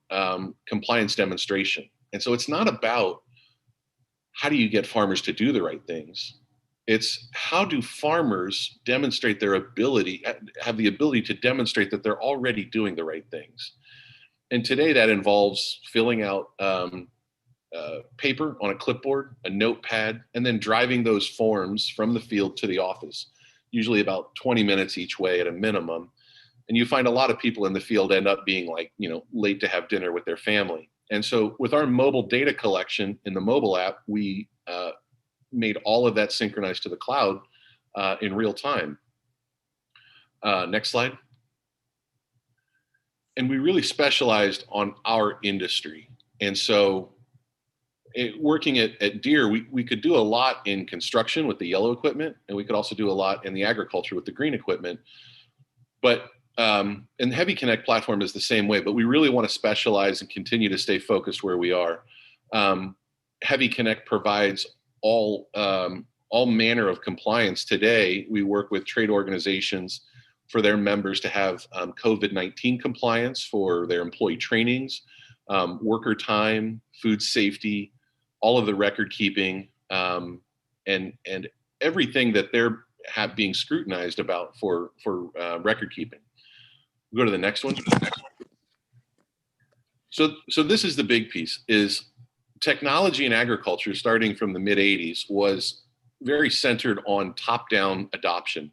compliance demonstration. And so it's not about how do you get farmers to do the right things. It's how do farmers demonstrate their ability, have the ability to demonstrate that they're already doing the right things. And today that involves filling out paper on a clipboard, a notepad, and then driving those forms from the field to the office, usually about 20 minutes each way at a minimum. And you find a lot of people in the field end up being like, late to have dinner with their family. And so with our mobile data collection in the mobile app, we made all of that synchronized to the cloud in real time. Next slide. And we really specialized on our industry. And so working at Deere, we could do a lot in construction with the yellow equipment, and we could also do a lot in the agriculture with the green equipment. But and the Heavy Connect platform is the same way, but we really want to specialize and continue to stay focused where we are. Heavy Connect provides all manner of compliance. Today, we work with trade organizations for their members to have COVID-19 compliance for their employee trainings, worker time, food safety, all of the record keeping, and everything that they're being scrutinized about for record keeping. We'll go to the next one. So this is the big piece, is technology in agriculture starting from the mid 80s was very centered on top-down adoption.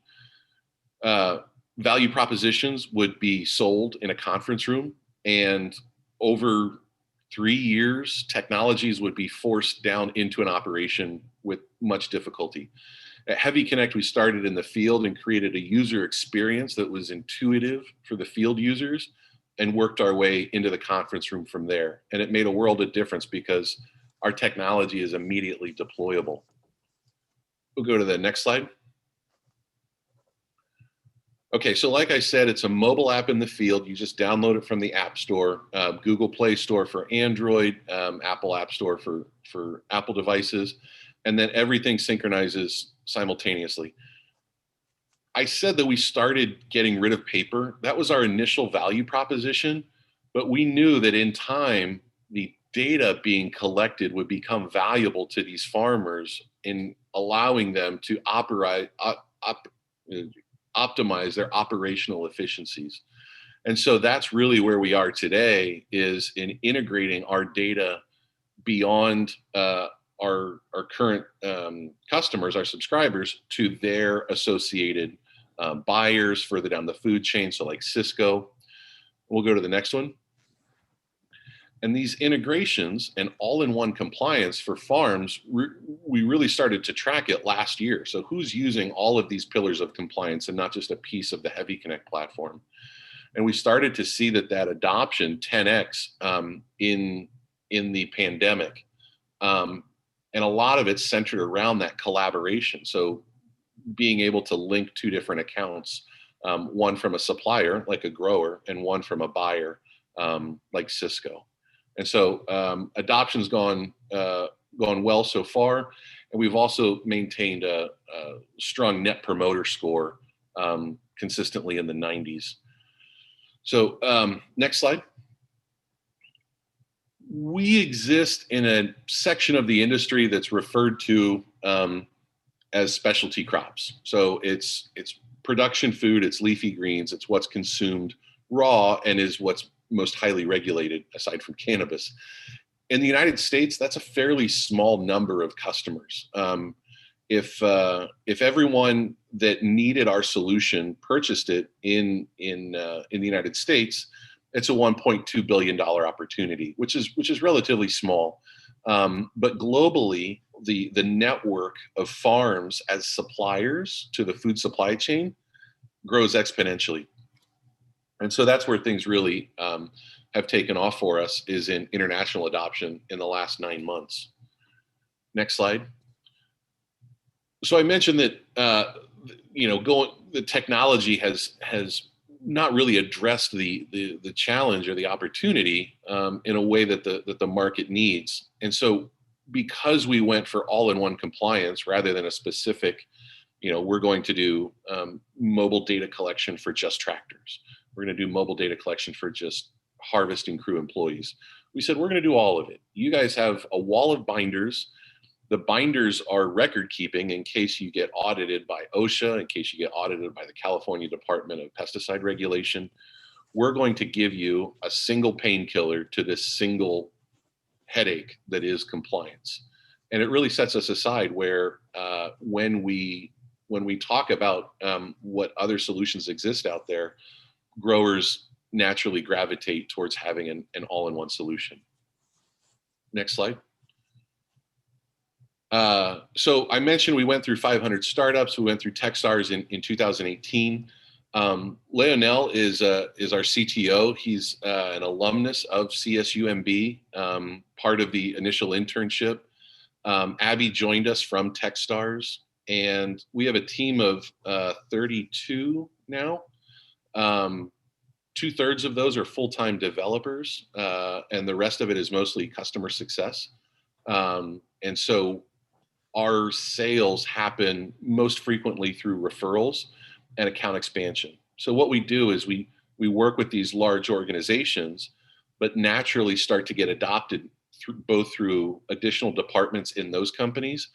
Value propositions would be sold in a conference room, and over 3 years, technologies would be forced down into an operation with much difficulty. At Heavy Connect, we started in the field and created a user experience that was intuitive for the field users and worked our way into the conference room from there. And it made a world of difference because our technology is immediately deployable. We'll go to the next slide. Okay, so like I said, it's a mobile app in the field. You just download it from the App Store, Google Play Store for Android, Apple App Store for Apple devices, and then everything synchronizes simultaneously. I said that we started getting rid of paper. That was our initial value proposition, but we knew that in time, the data being collected would become valuable to these farmers in allowing them to optimize their operational efficiencies. And so that's really where we are today, is in integrating our data beyond our current customers, our subscribers, to their associated buyers further down the food chain, so like Cisco. We'll go to the next one. And these integrations and all-in-one compliance for farms, we really started to track it last year. So who's using all of these pillars of compliance and not just a piece of the Heavy Connect platform? And we started to see that adoption 10x in the pandemic. And a lot of it's centered around that collaboration. So being able to link two different accounts, one from a supplier, like a grower, and one from a buyer, like Cisco. And so adoption's gone well so far, and we've also maintained a strong net promoter score consistently in the 90s. So next slide. We exist in a section of the industry that's referred to as specialty crops. So it's production food, it's leafy greens, it's what's consumed raw and is what's most highly regulated aside from cannabis. In the United States, that's a fairly small number of customers. If everyone that needed our solution purchased it in the United States, it's a $1.2 billion opportunity, which is relatively small. But globally, the network of farms as suppliers to the food supply chain grows exponentially. And so that's where things really have taken off for us, is in international adoption in the last 9 months. Next slide. So I mentioned that the technology has not really addressed the challenge or the opportunity in a way that the market needs. And so because we went for all-in-one compliance rather than a specific, we're going to do mobile data collection for just tractors. We're going to do mobile data collection for just harvesting crew employees. We said, we're going to do all of it. You guys have a wall of binders The binders are record keeping in case you get audited by OSHA, in case you get audited by the California Department of Pesticide Regulation. We're going to give you a single painkiller to this single headache that is compliance. And it really sets us aside where when we talk about what other solutions exist out there, growers naturally gravitate towards having an all-in-one solution. Next slide. So I mentioned we went through 500 startups. We went through Techstars in 2018. Leonel is our CTO. He's an alumnus of CSUMB, part of the initial internship. Abby joined us from Techstars, and we have a team of 32 now. 2/3 of those are full-time developers, and the rest of it is mostly customer success. And so our sales happen most frequently through referrals and account expansion. So what we do is we work with these large organizations, but naturally start to get adopted both through additional departments in those companies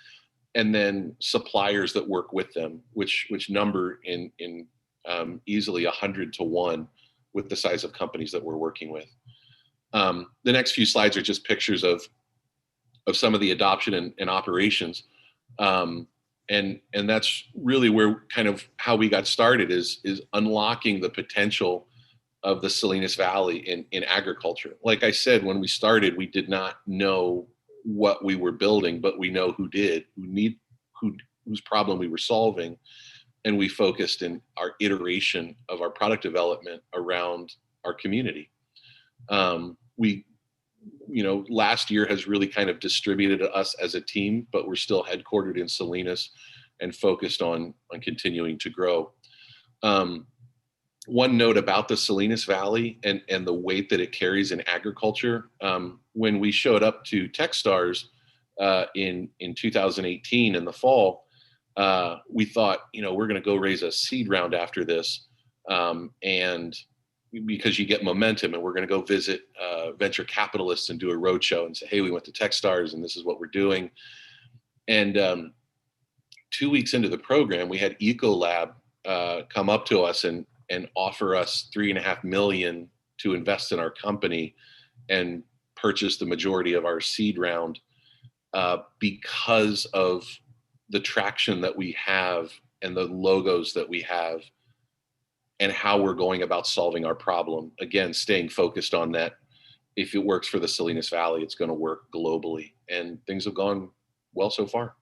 and then suppliers that work with them, which number in easily 100 to 1 with the size of companies that we're working with. The next few slides are just pictures of some of the adoption and operations. And that's really where kind of how we got started is unlocking the potential of the Salinas Valley in agriculture. Like I said, when we started, we did not know what we were building, but we know who did, whose problem we were solving. And we focused in our iteration of our product development around our community. Last year has really kind of distributed us as a team, but we're still headquartered in Salinas and focused on continuing to grow. One note about the Salinas Valley and the weight that it carries in agriculture. When we showed up to Techstars in 2018 in the fall, we thought, we're going to go raise a seed round after this, and because you get momentum, and we're going to go visit venture capitalists and do a roadshow and say, hey, we went to Techstars and this is what we're doing. And 2 weeks into the program, we had Ecolab come up to us and offer us $3.5 million to invest in our company and purchase the majority of our seed round because of the traction that we have and the logos that we have and how we're going about solving our problem. Again, staying focused on that. If it works for the Salinas Valley, it's going to work globally. And things have gone well so far.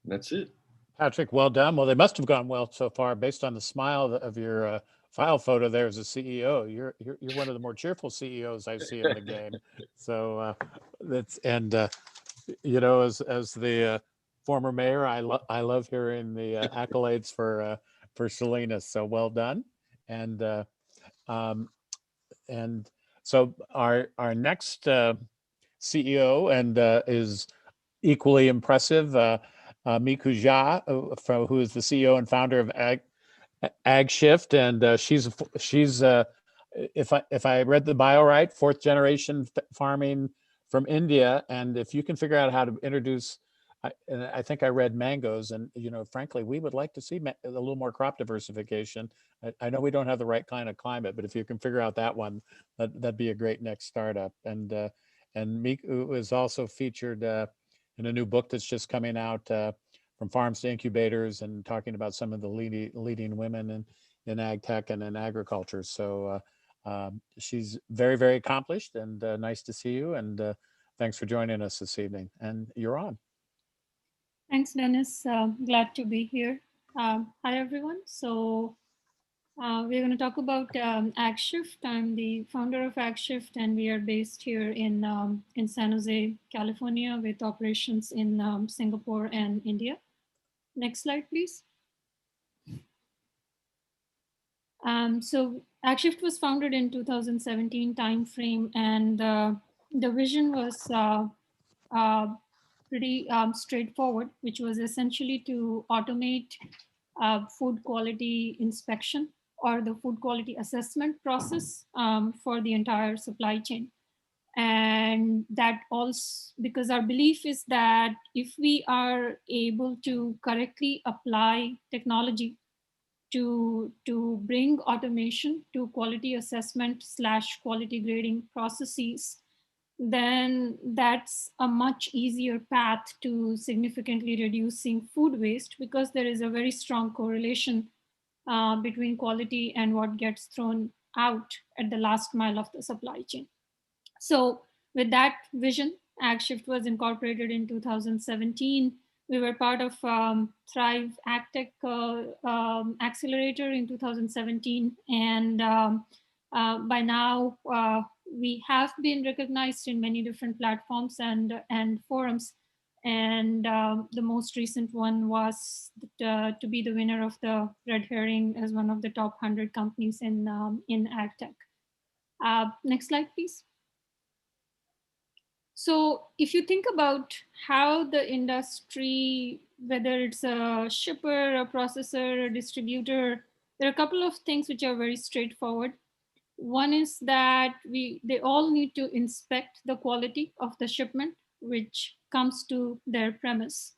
And that's it. Patrick, well done. Well, they must have gone well so far based on the smile of your file photo there as a CEO. You're one of the more cheerful CEOs I see in the game. So as the former mayor, I love hearing the accolades for Salinas. So well done. And so our next CEO is equally impressive. Miku, who is the CEO and founder of AgShift, and she's if I read the bio right, 4th generation farming from India. And if you can figure out how to introduce, I think I read mangoes, and frankly, we would like to see a little more crop diversification. I know we don't have the right kind of climate, but if you can figure out that one, that'd be a great next startup. And Miku is also featured in a new book that's just coming out, From Farms to Incubators, and talking about some of the leading women in ag tech and in agriculture. So she's very, very accomplished, and nice to see you. And thanks for joining us this evening. And you're on. Thanks, Dennis. Glad to be here. Hi, everyone. So we're going to talk about AgShift. I'm the founder of AgShift, and we are based here in San Jose, California, with operations in Singapore and India. Next slide, please. So AgShift was founded in 2017 timeframe, and the vision was pretty straightforward, which was essentially to automate food quality inspection or the food quality assessment process for the entire supply chain. And that also, because our belief is that if we are able to correctly apply technology to bring automation to quality assessment / quality grading processes, then that's a much easier path to significantly reducing food waste, because there is a very strong correlation between quality and what gets thrown out at the last mile of the supply chain. So with that vision, AgShift was incorporated in 2017. We were part of Thrive AgTech Accelerator in 2017. And by now, we have been recognized in many different platforms and forums. And the most recent one was to be the winner of the Red Herring as one of the top 100 companies in AgTech. Next slide, please. So if you think about how the industry, whether it's a shipper, a processor, a distributor, there are a couple of things which are very straightforward. One is that they all need to inspect the quality of the shipment, which comes to their premise.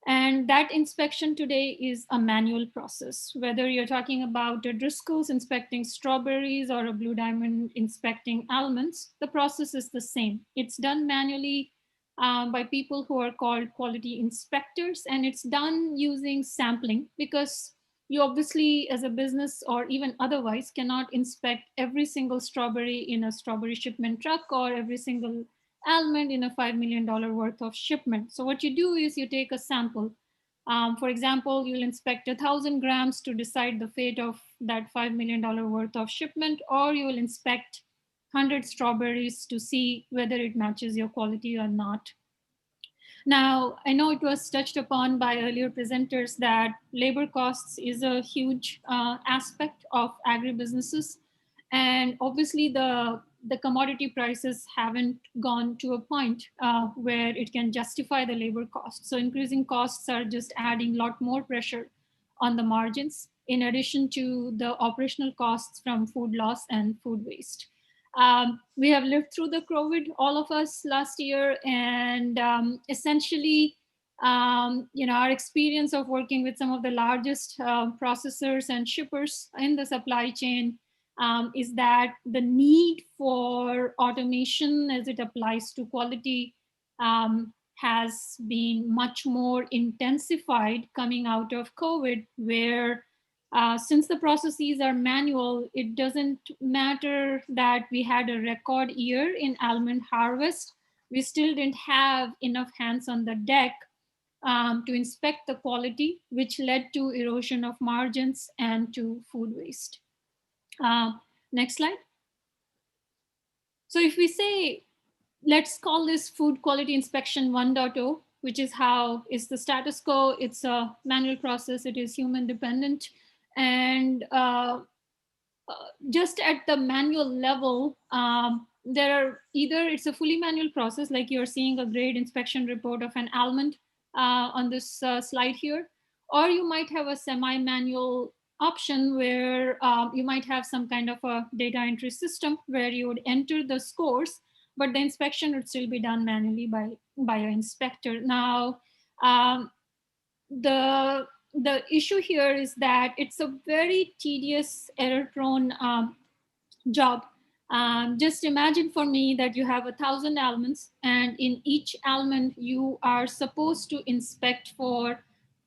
And that inspection today is a manual process. Whether you're talking about a Driscoll's inspecting strawberries or a Blue Diamond inspecting almonds, the process is the same. It's done manually by people who are called quality inspectors, and it's done using sampling, because you obviously, as a business or even otherwise, cannot inspect every single strawberry in a strawberry shipment truck or every single almond in a $5 million worth of shipment. So what you do is you take a sample. For example, you'll inspect 1,000 grams to decide the fate of that $5 million worth of shipment, or you will inspect 100 strawberries to see whether it matches your quality or not. Now, I know it was touched upon by earlier presenters that labor costs is a huge aspect of agribusinesses. And obviously the commodity prices haven't gone to a point where it can justify the labor cost. So increasing costs are just adding a lot more pressure on the margins, in addition to the operational costs from food loss and food waste. We have lived through the COVID, all of us, last year, and essentially, our experience of working with some of the largest processors and shippers in the supply chain is that the need for automation as it applies to quality has been much more intensified coming out of COVID, where since the processes are manual, it doesn't matter that we had a record year in almond harvest. We still didn't have enough hands on the deck to inspect the quality, which led to erosion of margins and to food waste. Next slide. So if we say, let's call this food quality inspection 1.0, which is how is the status quo. It's a manual process. It is human dependent. And just at the manual level, there are either it's a fully manual process, like you're seeing a grade inspection report of an almond on this slide here, or you might have a semi-manual option where you might have some kind of a data entry system where you would enter the scores, but the inspection would still be done manually by an inspector. Now, the issue here is that it's a very tedious, error-prone job. Just imagine for me that you have 1,000 almonds, and in each almond you are supposed to inspect for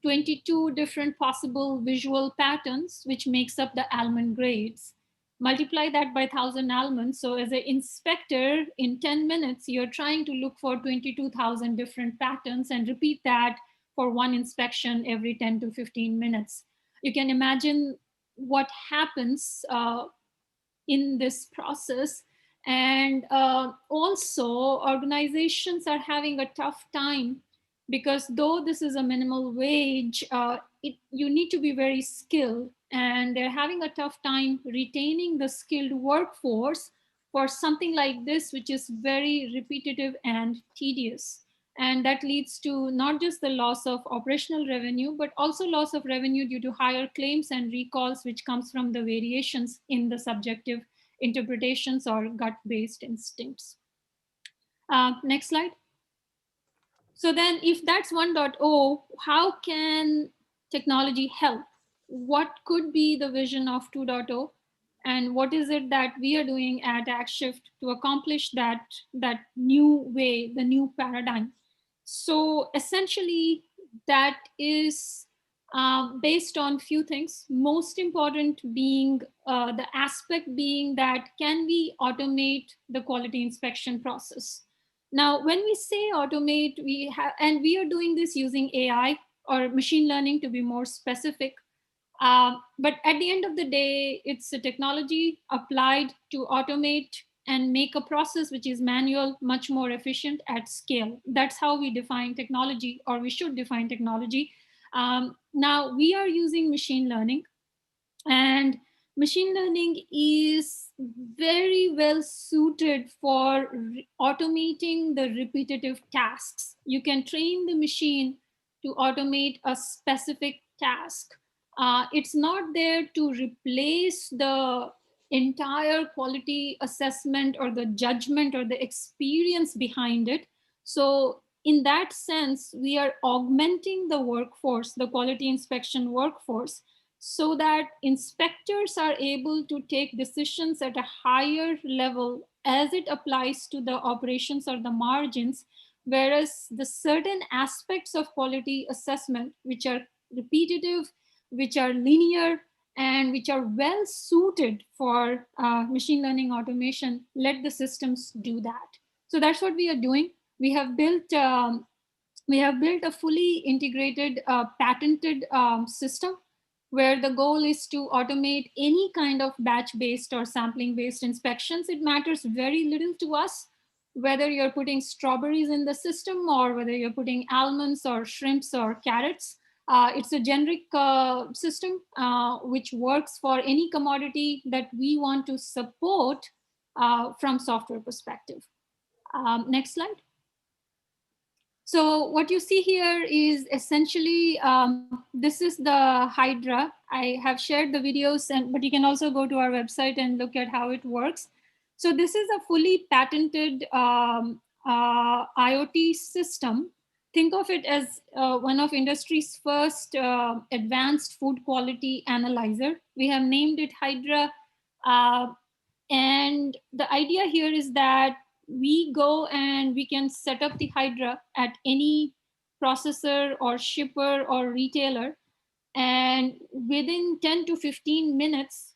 22 different possible visual patterns, which makes up the almond grades. Multiply that by 1,000 almonds. So as an inspector, in 10 minutes, you're trying to look for 22,000 different patterns and repeat that for one inspection every 10 to 15 minutes. You can imagine what happens in this process. And also, organizations are having a tough time, because though this is a minimal wage, you need to be very skilled, and they're having a tough time retaining the skilled workforce for something like this, which is very repetitive and tedious. And that leads to not just the loss of operational revenue, but also loss of revenue due to higher claims and recalls, which comes from the variations in the subjective interpretations or gut-based instincts. Next slide. So then if that's 1.0, how can technology help? What could be the vision of 2.0? And what is it that we are doing at AgShift to accomplish that new way, the new paradigm? So essentially, that is based on few things. Most important being the aspect being that can we automate the quality inspection process? Now, when we say automate, we are doing this using AI or machine learning to be more specific. But at the end of the day, it's a technology applied to automate and make a process which is manual much more efficient at scale. That's how we define technology, or we should define technology. Now, we are using machine learning, and machine learning is very well suited for automating the repetitive tasks. You can train the machine to automate a specific task. It's not there to replace the entire quality assessment or the judgment or the experience behind it. So in that sense, we are augmenting the workforce, the quality inspection workforce, so that inspectors are able to take decisions at a higher level as it applies to the operations or the margins, whereas the certain aspects of quality assessment, which are repetitive, which are linear, and which are well suited for machine learning automation, let the systems do that. So that's what we are doing. We have built a fully integrated, patented system where the goal is to automate any kind of batch-based or sampling-based inspections. It matters very little to us whether you're putting strawberries in the system or whether you're putting almonds or shrimps or carrots. It's a generic system which works for any commodity that we want to support from software perspective. Next slide. So what you see here is essentially, this is the Hydra. I have shared the videos, but you can also go to our website and look at how it works. So this is a fully patented IoT system. Think of it as one of industry's first advanced food quality analyzer. We have named it Hydra. And the idea here is that we go and we can set up the Hydra at any processor or shipper or retailer. And within 10 to 15 minutes,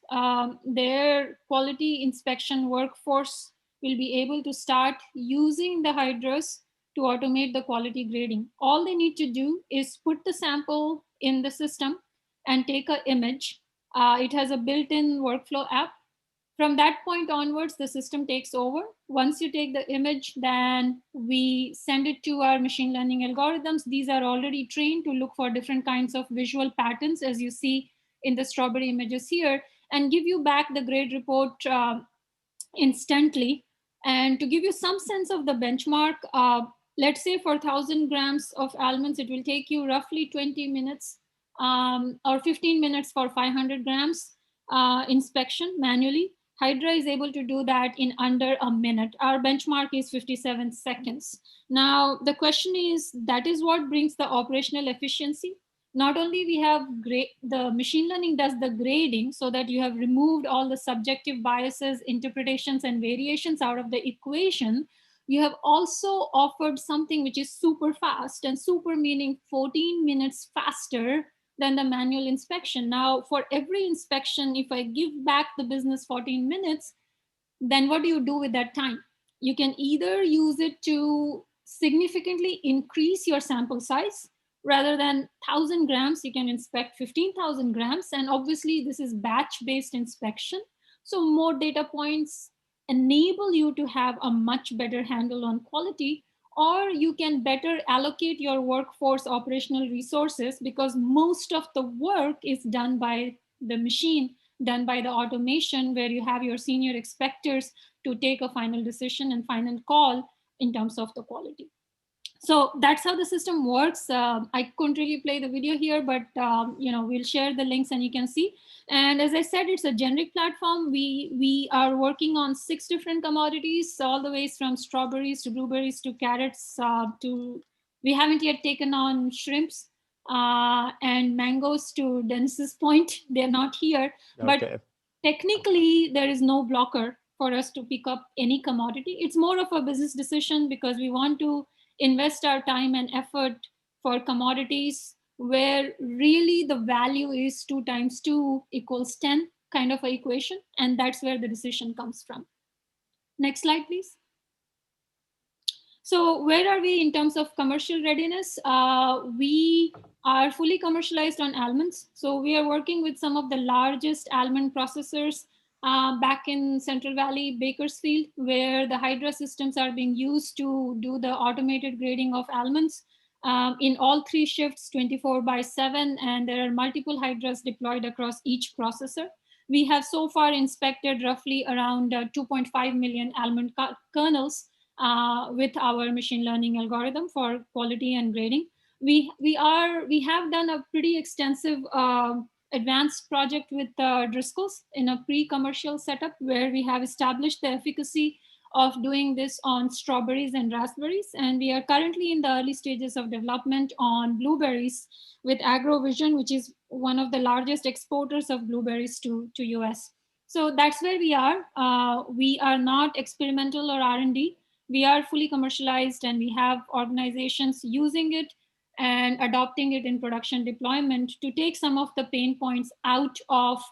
their quality inspection workforce will be able to start using the Hydras to automate the quality grading. All they need to do is put the sample in the system and take an image. It has a built-in workflow app. From that point onwards, the system takes over. Once you take the image, then we send it to our machine learning algorithms. These are already trained to look for different kinds of visual patterns, as you see in the strawberry images here, and give you back the grade report instantly. And to give you some sense of the benchmark, let's say for 1,000 grams of almonds, it will take you roughly 20 minutes or 15 minutes for 500 grams inspection manually. Hydra is able to do that in under a minute. Our benchmark is 57 seconds. Now, the question is, that is what brings the operational efficiency. Not only we have the machine learning does the grading so that you have removed all the subjective biases, interpretations, and variations out of the equation. You have also offered something which is super fast, and super meaning 14 minutes faster than the manual inspection. Now, for every inspection, if I give back the business 14 minutes, then what do you do with that time? You can either use it to significantly increase your sample size. Rather than 1,000 grams, you can inspect 15,000 grams. And obviously, this is batch-based inspection. So more data points enable you to have a much better handle on quality. Or you can better allocate your workforce operational resources, because most of the work is done by the machine, done by the automation, where you have your senior inspectors to take a final decision and final call in terms of the quality. So that's how the system works. I couldn't really play the video here, but we'll share the links and you can see. And as I said, it's a generic platform. We are working on 6 different commodities, all the ways from strawberries to blueberries to carrots we haven't yet taken on shrimps and mangoes. To Dennis's point, they're not here, but Okay. technically there is no blocker for us to pick up any commodity. It's more of a business decision because we want to invest our time and effort for commodities where really the value is 2 times 2 equals 10 kind of an equation. And that's where the decision comes from. Next slide, please. So where are we in terms of commercial readiness? We are fully commercialized on almonds. So we are working with some of the largest almond processors back in Central Valley, Bakersfield, where the Hydra systems are being used to do the automated grading of almonds in all 3 shifts, 24/7, and there are multiple Hydras deployed across each processor. We have so far inspected roughly around 2.5 million almond kernels with our machine learning algorithm for quality and grading. We have done a pretty extensive advanced project with Driscoll's in a pre-commercial setup where we have established the efficacy of doing this on strawberries and raspberries. And we are currently in the early stages of development on blueberries with AgroVision, which is one of the largest exporters of blueberries to US. So that's where we are. We are not experimental or R&D. We are fully commercialized and we have organizations using it and adopting it in production deployment to take some of the pain points out of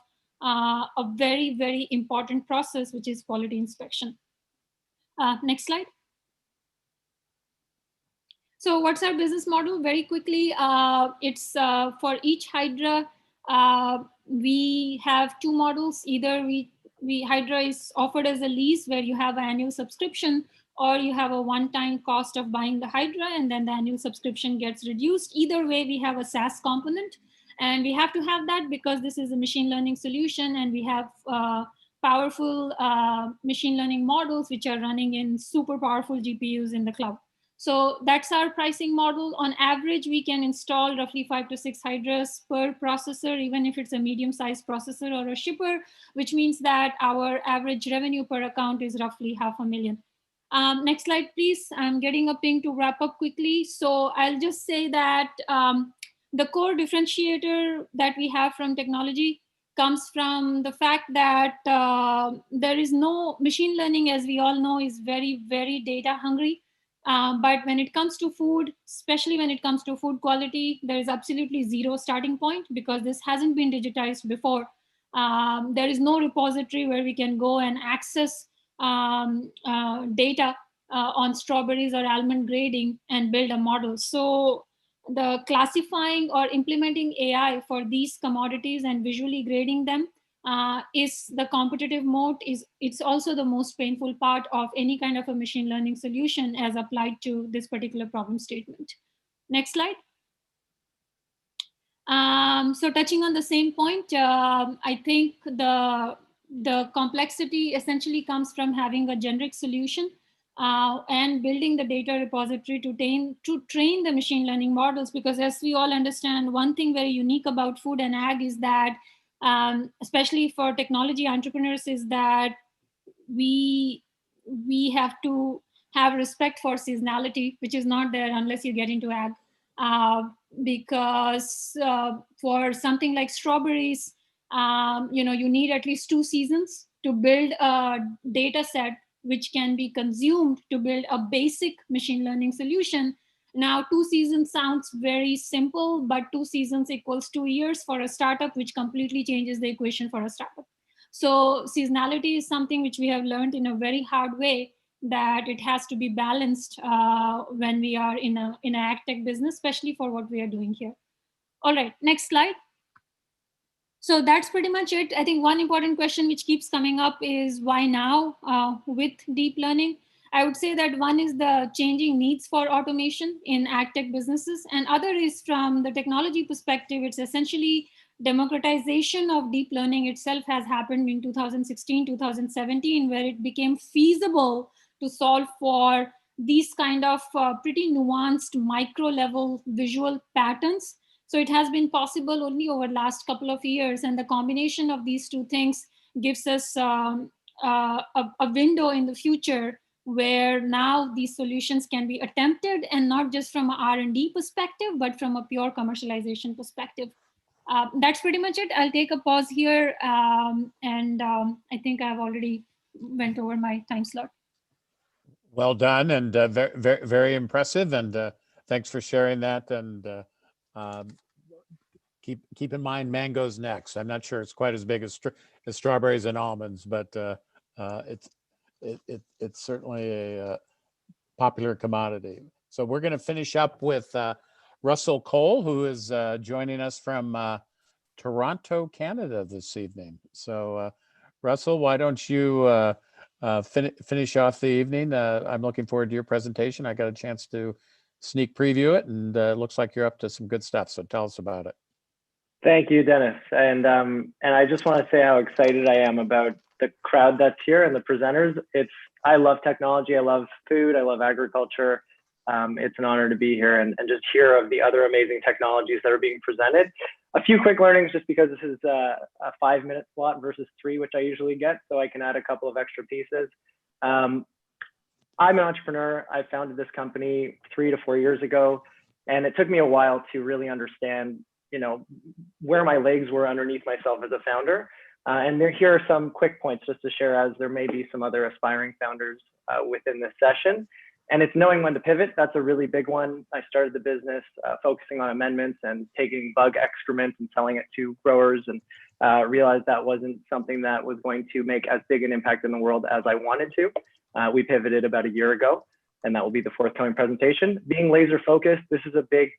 a very, very important process, which is quality inspection. Next slide. So what's our business model? Very quickly, it's for each Hydra, we have 2 models. Either Hydra is offered as a lease where you have an annual subscription, or you have a one-time cost of buying the Hydra and then the annual subscription gets reduced. Either way, we have a SaaS component, and we have to have that because this is a machine learning solution and we have powerful machine learning models which are running in super powerful GPUs in the cloud. So that's our pricing model. On average, we can install roughly 5 to 6 Hydras per processor, even if it's a medium-sized processor or a shipper, which means that our average revenue per account is roughly $500,000. Next slide, please. I'm getting a ping to wrap up quickly. So I'll just say that the core differentiator that we have from technology comes from the fact that there is no machine learning, as we all know, is very, very data hungry. But when it comes to food, especially when it comes to food quality, there is absolutely zero starting point because this hasn't been digitized before. There is no repository where we can go and access data on strawberries or almond grading and build a model. So the classifying or implementing AI for these commodities and visually grading them is the competitive moat. It's also the most painful part of any kind of a machine learning solution as applied to this particular problem statement. Next slide. So touching on the same point, I think the complexity essentially comes from having a generic solution and building the data repository to train the machine learning models. Because as we all understand, one thing very unique about food and ag is that, especially for technology entrepreneurs, is that we have to have respect for seasonality, which is not there unless you get into ag. Because for something like strawberries, you need at least 2 seasons to build a data set which can be consumed to build a basic machine learning solution. Now, 2 seasons sounds very simple, but 2 seasons equals 2 years for a startup, which completely changes the equation for a startup. So seasonality is something which we have learned in a very hard way, that it has to be balanced when we are in an ag tech business, especially for what we are doing here. All right, next slide. So that's pretty much it. I think one important question which keeps coming up is why now with deep learning? I would say that one is the changing needs for automation in ag tech businesses, and other is from the technology perspective. It's essentially democratization of deep learning itself has happened in 2016, 2017, where it became feasible to solve for these kind of pretty nuanced micro level visual patterns. So it has been possible only over last couple of years, and the combination of these two things gives us a window in the future where now these solutions can be attempted, and not just from an R&D perspective, but from a pure commercialization perspective. That's pretty much it. I'll take a pause here, and I think I've already went over my time slot. Well done, and very, very, very impressive. And thanks for sharing that. And um, keep in mind, mango's next. I'm not sure it's quite as big as strawberries and almonds, but it's certainly a popular commodity. So we're going to finish up with Russell Cole, who is joining us from Toronto, Canada this evening. So Russell, why don't you finish off the evening? I'm looking forward to your presentation. I got a chance to sneak preview it, and it looks like you're up to some good stuff. So tell us about it. Thank you, Dennis. And I just want to say how excited I am about the crowd that's here and the presenters. I love technology. I love food. I love agriculture. It's an honor to be here and just hear of the other amazing technologies that are being presented. A few quick learnings, just because this is a 5-minute slot versus 3, which I usually get, so I can add a couple of extra pieces. I'm an entrepreneur. I founded this company 3 to 4 years ago, and it took me a while to really understand, where my legs were underneath myself as a founder. And here are some quick points just to share, as there may be some other aspiring founders within this session. And it's knowing when to pivot. That's a really big one. I started the business focusing on amendments and taking bug excrement and selling it to growers, and realized that wasn't something that was going to make as big an impact in the world as I wanted to. We pivoted about a year ago, and that will be the forthcoming presentation. Being laser focused, this is a big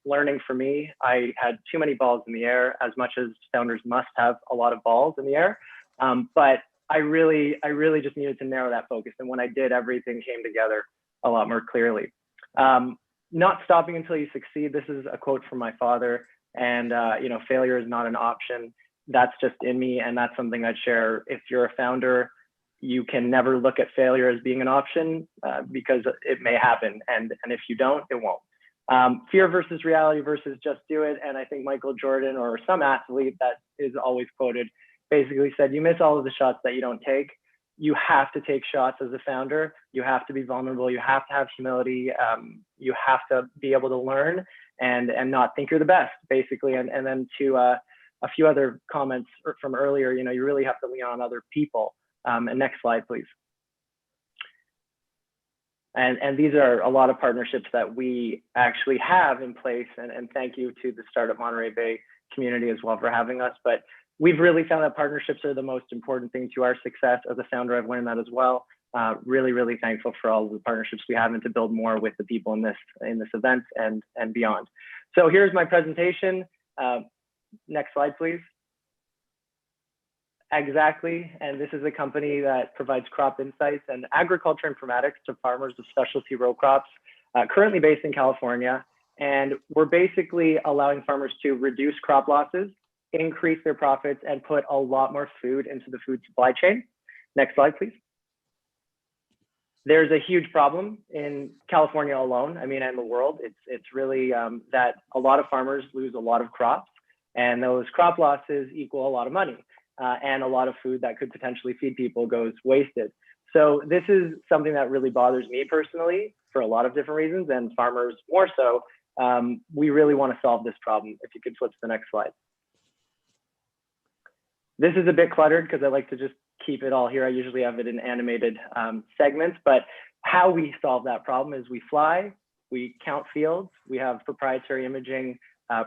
learning for me. I had too many balls in the air, as much as founders must have a lot of balls in the air. But I really just needed to narrow that focus. And when I did, everything came together a lot more clearly. Not stopping until you succeed. This is a quote from my father. And failure is not an option. That's just in me, and that's something I'd share. If you're a founder, you can never look at failure as being an option, because it may happen. And if you don't, it won't. Fear versus reality versus just do it. And I think Michael Jordan, or some athlete that is always quoted, basically said, you miss all of the shots that you don't take. You have to take shots as a founder. You have to be vulnerable. You have to have humility. You have to be able to learn and not think you're the best, basically. And then to a few other comments from earlier, you really have to lean on other people. And next slide, please. And these are a lot of partnerships that we actually have in place. And thank you to the Startup Monterey Bay community as well for having us. But we've really found that partnerships are the most important thing to our success. As a founder, I've learned that as well. Really thankful for all of the partnerships we have, and to build more with the people in this event and beyond. So here's my presentation. Next slide, please. AgXactly, and this is a company that provides crop insights and agriculture informatics to farmers of specialty row crops, currently based in California. And we're basically allowing farmers to reduce crop losses, increase their profits, and put a lot more food into the food supply chain. Next slide, please. There's a huge problem in California alone, and the world. It's really that a lot of farmers lose a lot of crops, and those crop losses equal a lot of money. And a lot of food that could potentially feed people goes wasted. So this is something that really bothers me personally for a lot of different reasons, and farmers more so. We really want to solve this problem. If you could flip to the next slide. This is a bit cluttered because I like to just keep it all here. I usually have it in animated segments, but how we solve that problem is we fly, we count fields, we have proprietary imaging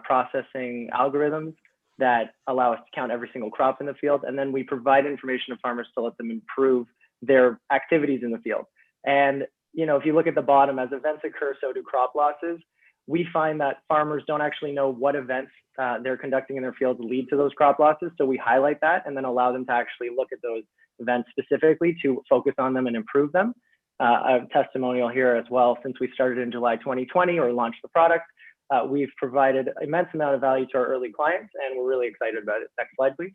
processing algorithms that allow us to count every single crop in the field. And then we provide information to farmers to let them improve their activities in the field. And if you look at the bottom, as events occur, so do crop losses. We find that farmers don't actually know what events they're conducting in their fields lead to those crop losses. So we highlight that and then allow them to actually look at those events specifically to focus on them and improve them. A testimonial here as well. Since we started in July 2020 or launched the product, we've provided immense amount of value to our early clients, and we're really excited about it. Next slide, please.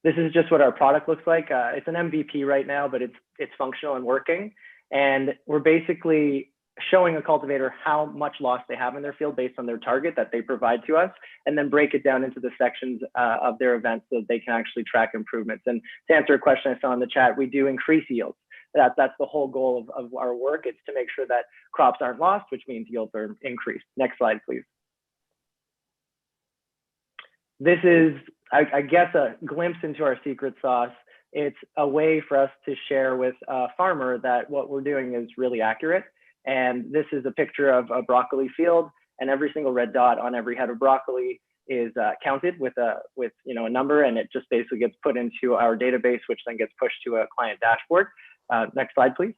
This is just what our product looks like. It's an MVP right now, but it's functional and working. And we're basically showing a cultivator how much loss they have in their field based on their target that they provide to us, and then break it down into the sections of their event so that they can actually track improvements. And to answer a question I saw in the chat, we do increase yields. That's the whole goal of our work. It's to make sure that crops aren't lost, which means yields are increased. Next slide, please. This is, I guess, a glimpse into our secret sauce. It's a way for us to share with a farmer that what we're doing is really accurate. And this is a picture of a broccoli field, and every single red dot on every head of broccoli is counted with a number, and it just basically gets put into our database, which then gets pushed to a client dashboard. Next slide, please.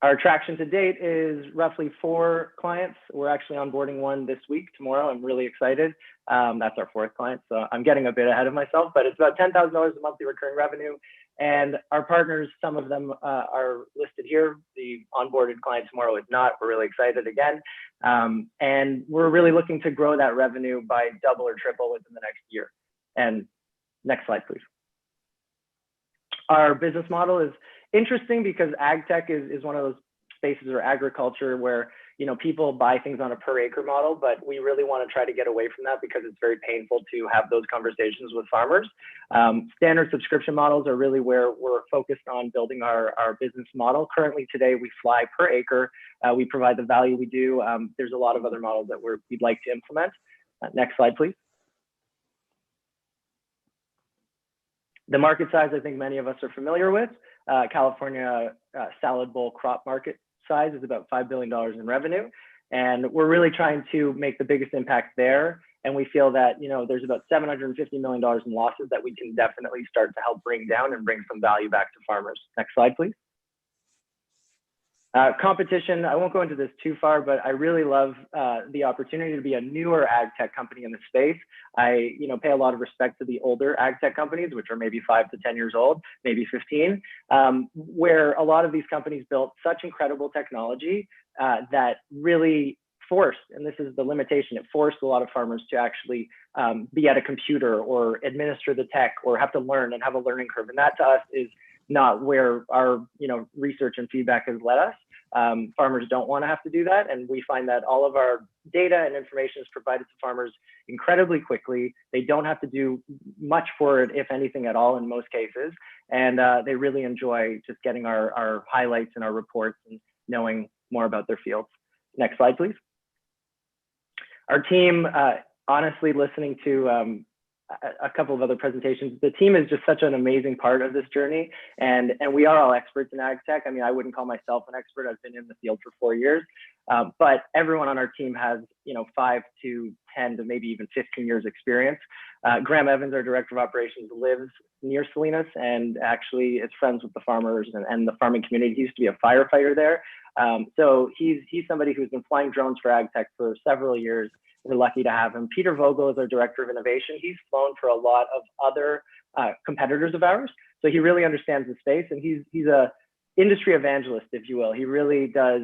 Our traction to date is roughly 4 clients. We're actually onboarding one this week, tomorrow. I'm really excited. That's our 4th client, so I'm getting a bit ahead of myself, but it's about $10,000 a monthly recurring revenue. And our partners, some of them are listed here. The onboarded client tomorrow is not. We're really excited again. And we're really looking to grow that revenue by double or triple within the next year. And next slide, please. Our business model is interesting because ag tech is one of those spaces, or agriculture, where people buy things on a per acre model, but we really want to try to get away from that because it's very painful to have those conversations with farmers. Standard subscription models are really where we're focused on building our business model. Currently today, we fly per acre. We provide the value we do. There's a lot of other models that we'd like to implement. Next slide, please. The market size, I think many of us are familiar with. California salad bowl crop market size is about $5 billion in revenue. And we're really trying to make the biggest impact there. And we feel that, there's about $750 million in losses that we can definitely start to help bring down and bring some value back to farmers. Next slide, please. Competition, I won't go into this too far, but I really love the opportunity to be a newer ag tech company in the space. I pay a lot of respect to the older ag tech companies, which are maybe 5 to 10 years old, maybe 15, where a lot of these companies built such incredible technology that really forced, and this is the limitation, it forced a lot of farmers to actually be at a computer or administer the tech or have to learn and have a learning curve. And that to us is not where our research and feedback has led us. Farmers don't want to have to do that, and we find that all of our data and information is provided to farmers incredibly quickly. They don't have to do much for it, if anything at all, in most cases, and they really enjoy just getting our highlights and our reports and knowing more about their fields. Next slide, please. Our team, honestly, listening to a couple of other presentations, the team is just such an amazing part of this journey, and we are all experts in ag tech. I mean, I wouldn't call myself an expert. I've been in the field for 4 years, but everyone on our team has 5 to 10 to maybe even 15 years experience. Graham Evans, our director of operations, lives near Salinas and actually is friends with the farmers and the farming community. He used to be a firefighter there, so he's somebody who's been flying drones for ag tech for several years. We're lucky to have him. Peter Vogel is our director of innovation. He's flown for a lot of other competitors of ours, so he really understands the space, and he's a industry evangelist, if you will. He really does,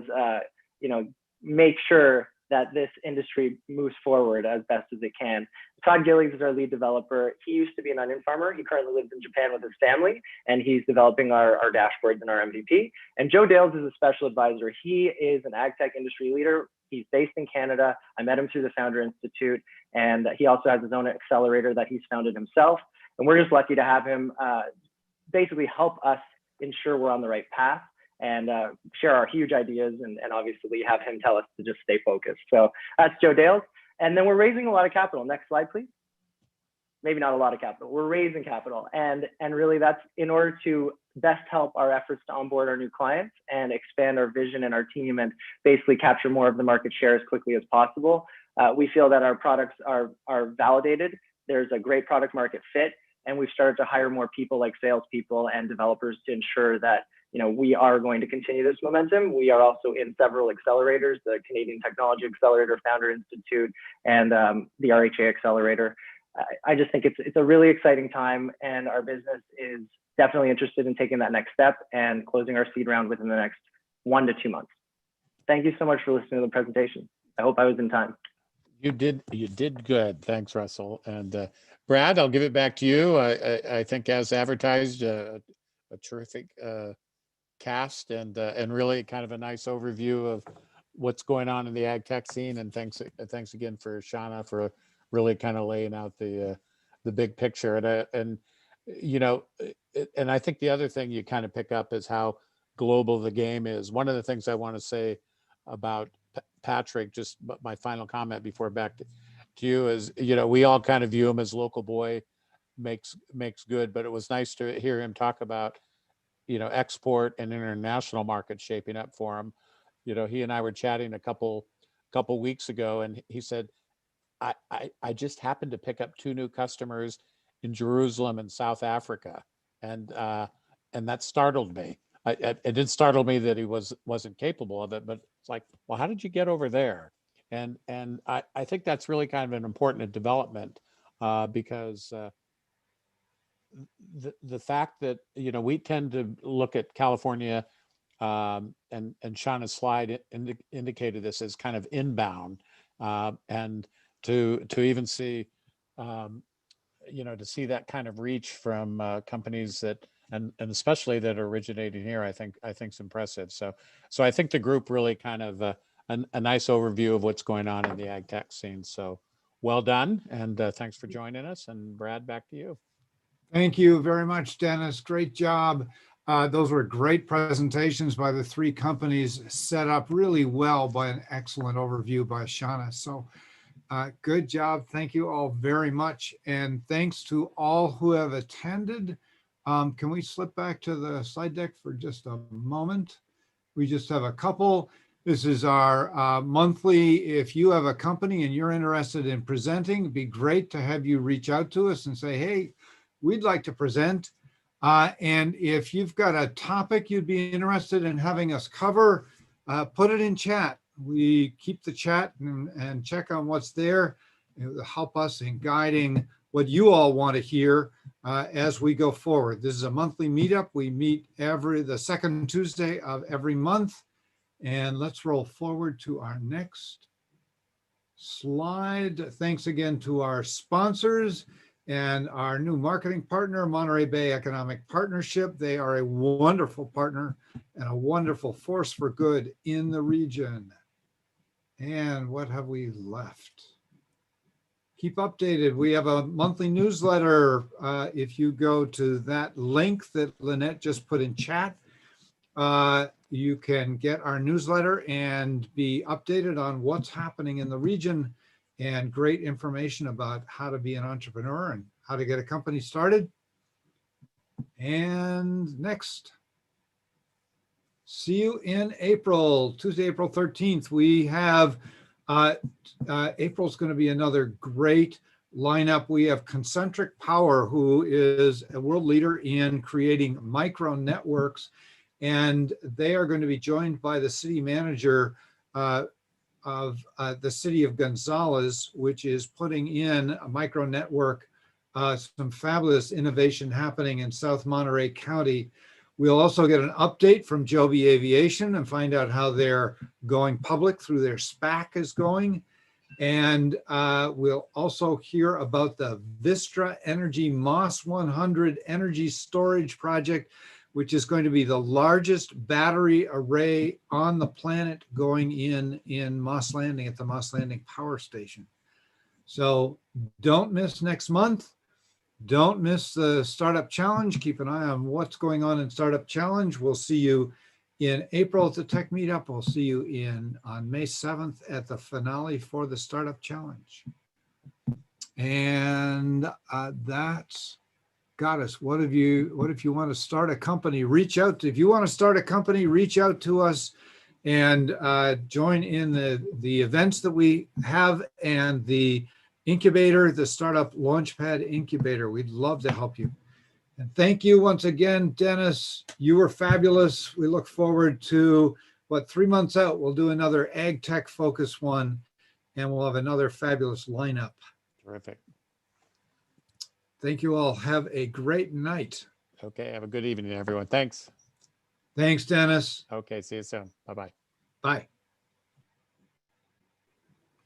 make sure that this industry moves forward as best as it can. Todd Gillis is our lead developer. He used to be an onion farmer. He currently lives in Japan with his family, and he's developing our dashboards and our MVP. And Joe Dales is a special advisor. He is an ag tech industry leader. He's based in Canada. I met him through the Founder Institute, and he also has his own accelerator that he's founded himself. And we're just lucky to have him basically help us ensure we're on the right path and share our huge ideas, and obviously have him tell us to just stay focused. So that's Joe Dales. And then we're raising a lot of capital. Next slide, please. Maybe not a lot of capital. We're raising capital. And really that's in order to best help our efforts to onboard our new clients and expand our vision and our team and basically capture more of the market share as quickly as possible. We feel that our products are validated. There's a great product market fit, and we've started to hire more people like salespeople and developers to ensure that we are going to continue this momentum. We are also in several accelerators, the Canadian Technology Accelerator, Founder Institute, and the RHA Accelerator. I just think it's a really exciting time, and our business is definitely interested in taking that next step and closing our seed round within the next 1 to 2 months. Thank you so much for listening to the presentation. I hope I was in time. You did good. Thanks, Russell. And Brad, I'll give it back to you. I think as advertised, a terrific cast and really kind of a nice overview of what's going on in the ag tech scene. And thanks again for Shauna for really kind of laying out the big picture. And you know, and I think the other thing you kind of pick up is how global the game is. One of the things I want to say about Patrick, just my final comment before back to you is, you know, we all kind of view him as local boy makes good, but it was nice to hear him talk about, you know, export and international markets shaping up for him. You know, he and I were chatting a couple weeks ago, and he said, I just happened to pick up 2 new customers in Jerusalem and South Africa, and that startled me. It didn't startle me that he wasn't capable of it, but it's like, well, how did you get over there? And I think that's really kind of an important development because the fact that, you know, we tend to look at California and Shauna's slide indicated this as kind of inbound, and to even see, you know, to see that kind of reach from companies that and especially that are originating here, I think is impressive. So I think the group really kind of a nice overview of what's going on in the ag tech scene. So well done, and thanks for joining us. And Brad, back to you. Thank you very much, Dennis. Great job. Those were great presentations by the 3 companies, set up really well by an excellent overview by Shauna. So good job. Thank you all very much. And thanks to all who have attended. Can we slip back to the slide deck for just a moment? We just have a couple. This is our monthly. If you have a company and you're interested in presenting, it'd be great to have you reach out to us and say, hey, we'd like to present. And if you've got a topic you'd be interested in having us cover, put it in chat. We keep the chat and check on what's there. It will help us in guiding what you all want to hear as we go forward. This is a monthly meetup. We meet the second Tuesday of every month. And let's roll forward to our next slide. Thanks again to our sponsors and our new marketing partner, Monterey Bay Economic Partnership. They are a wonderful partner and a wonderful force for good in the region. And what have we left? Keep updated. We have a monthly newsletter. If you go to that link that Lynette just put in chat, you can get our newsletter and be updated on what's happening in the region and great information about how to be an entrepreneur and how to get a company started. And next, see you in April, Tuesday, April 13th. We have, April's going to be another great lineup. We have Concentric Power, who is a world leader in creating micro networks. And they are going to be joined by the city manager of the city of Gonzales, which is putting in a micro network, some fabulous innovation happening in South Monterey County. We'll also get an update from Joby Aviation and find out how they're going public through their SPAC is going. And we'll also hear about the Vistra Energy Moss 100 energy storage project, which is going to be the largest battery array on the planet going in Moss Landing at the Moss Landing Power Station. So don't miss next month. Don't miss the Startup Challenge. Keep an eye on what's going on in Startup Challenge. We'll see you in April at the Tech Meetup. We'll see you on May 7th at the finale for the Startup Challenge. And that's got us. What if you want to start a company? Reach out. If you want to start a company, reach out to us and join in the events that we have and the incubator, the Startup Launchpad Incubator. We'd love to help you. And thank you once again, Dennis. You were fabulous. We look forward to 3 months out. We'll do another ag tech focus one, and we'll have another fabulous lineup. Terrific. Thank you all. Have a great night. Okay. Have a good evening, everyone. Thanks. Thanks, Dennis. Okay. See you soon. Bye-bye. Bye.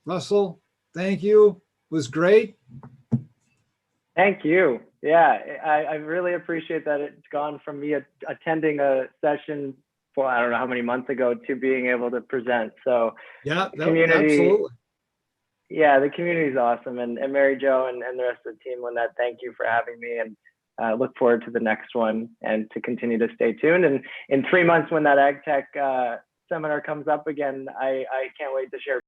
Russell, thank you. It was great. Thank you. Yeah, I really appreciate that it's gone from me attending a session for I don't know how many months ago to being able to present. So Yeah, community, absolutely. yeah, the community is awesome. And Mary Jo and the rest of the team, Lynette, thank you for having me, and look forward to the next one and to continue to stay tuned. And in 3 months when that AgTech seminar comes up again, I can't wait to share